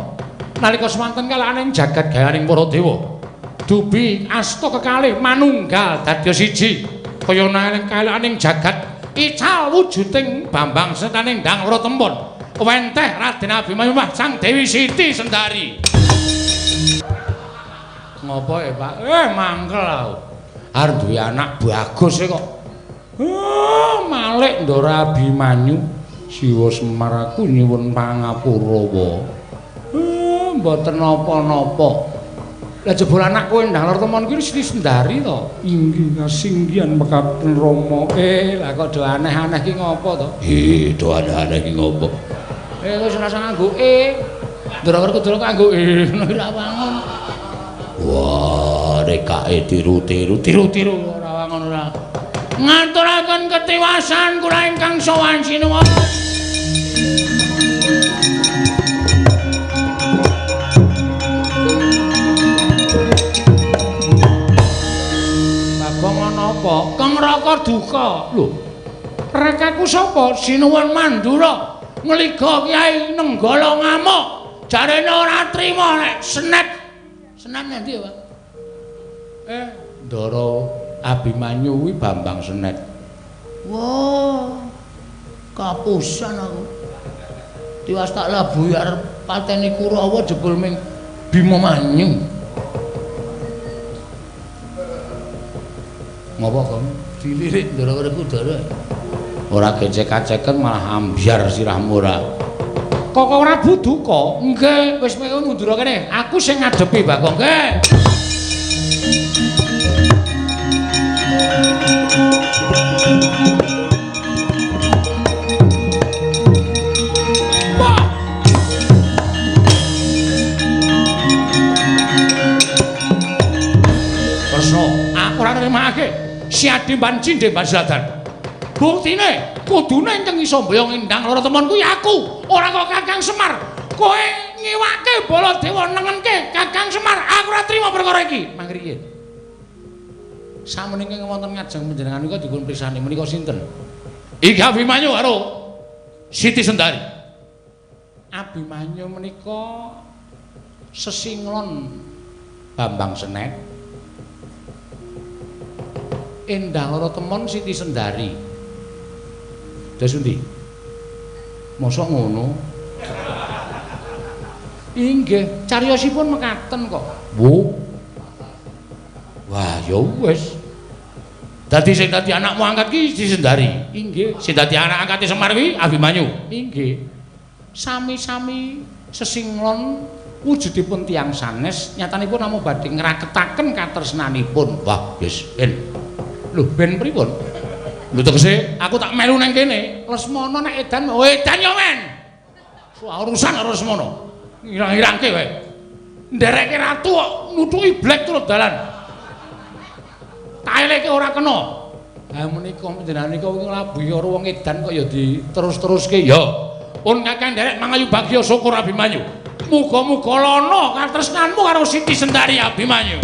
nalika semanten kalaning jagat gayaning para dewa dubi asta kekalih manunggal dadi siji kaya nang kalaning jagat ical wujuding Bambang Senet endang loro temon wenteh Raden Abimanyu sang Dewi Siti Sendari Ngopo Pak? Mangkel aku. Arep duwe anak bagus kok. Malik Ndara Abimanyu. Siwa Semar aku nyuwun pangapura. Mboten napa-napa. Lah jebul anak kowe ndang lor temon kuwi Siti Sendari to. Inggih kasinggihan mekaten Rama. Lah kok do aneh-aneh ki ngopo to? Do aneh-aneh ki ngopo? Wis rasa nganggo Ndara kudu kanggo ngono ki ra wangun. Wah, rekake tiru-tiru ora wangun ora. Ngaturaken ketiwasan kula ingkang sowan sinuwun. Apa? Kang Raka duka. Lho. Rekaku sapa? Sinuwun Mandura. Ngliga Kyai Nenggala ngamuk. Jarene ora trima nek senet. Senet endi, Pak? Ndara Abimanyu kuwi Bambang Senet. Wah. Kapusan aku. Tiwas tak labuhi arep pateni Kurawa jebul ming Bima Manyu. Ngopo kok dilirik Ndara Kudara ora gecek-geceken malah ambyar sirahmu ora kok ora buduka nggih wis kowe mundur kene aku sing ngadepi Bagong nggih Kresna aku ora nerimake si Adimban Cindemban Sladan. Buktine kudune ingkang iso mboyong endang lara temon kuwi aku, ora kok Kakang Semar. Kowe ngiwake Baladewa nengenke Kakang Semar, aku ora trima perkara iki. Mangriye. Samenika wonten ngajeng panjenengan menika dipun prisani menika sinten? Iki Abimanyu karo Siti Sendari. Abimanyu menika sesinglon Bambang Senet. Endang lara temon Siti Sendari. Dos endi? Mosok ngono? Inggih, cariyosipun mekaten kok. Bu. Wah, ya wis. Dadi sing dadi anakmu angkat ki Siti Sendari. Inggih. Sing dadi anak angkate Semar kuwi Abimanyu. Inggih. Sami-sami sesinglon wujudipun tiyang sanes, nyatanipun namung badhe ngraketaken katresnanipun. Wah, wis ben. Lho, ben pripun? Lho tegese aku tak melu nang kene. Lesmana nek edan, edan ya men. Urusan karo Lesmana. Ngirang-irangke wae. Ndereke ratu kok nutuki blek turut dalan. Taeleke ora kena. Ha menika panjenengan nika nglabuhi karo wong edan kok ya diterus-teruske ya. Pun Kakang nderek mangayu bagya syukur Abimanyu. Muga-muga lono katresnanmu karo Siti Sendari Abimanyu.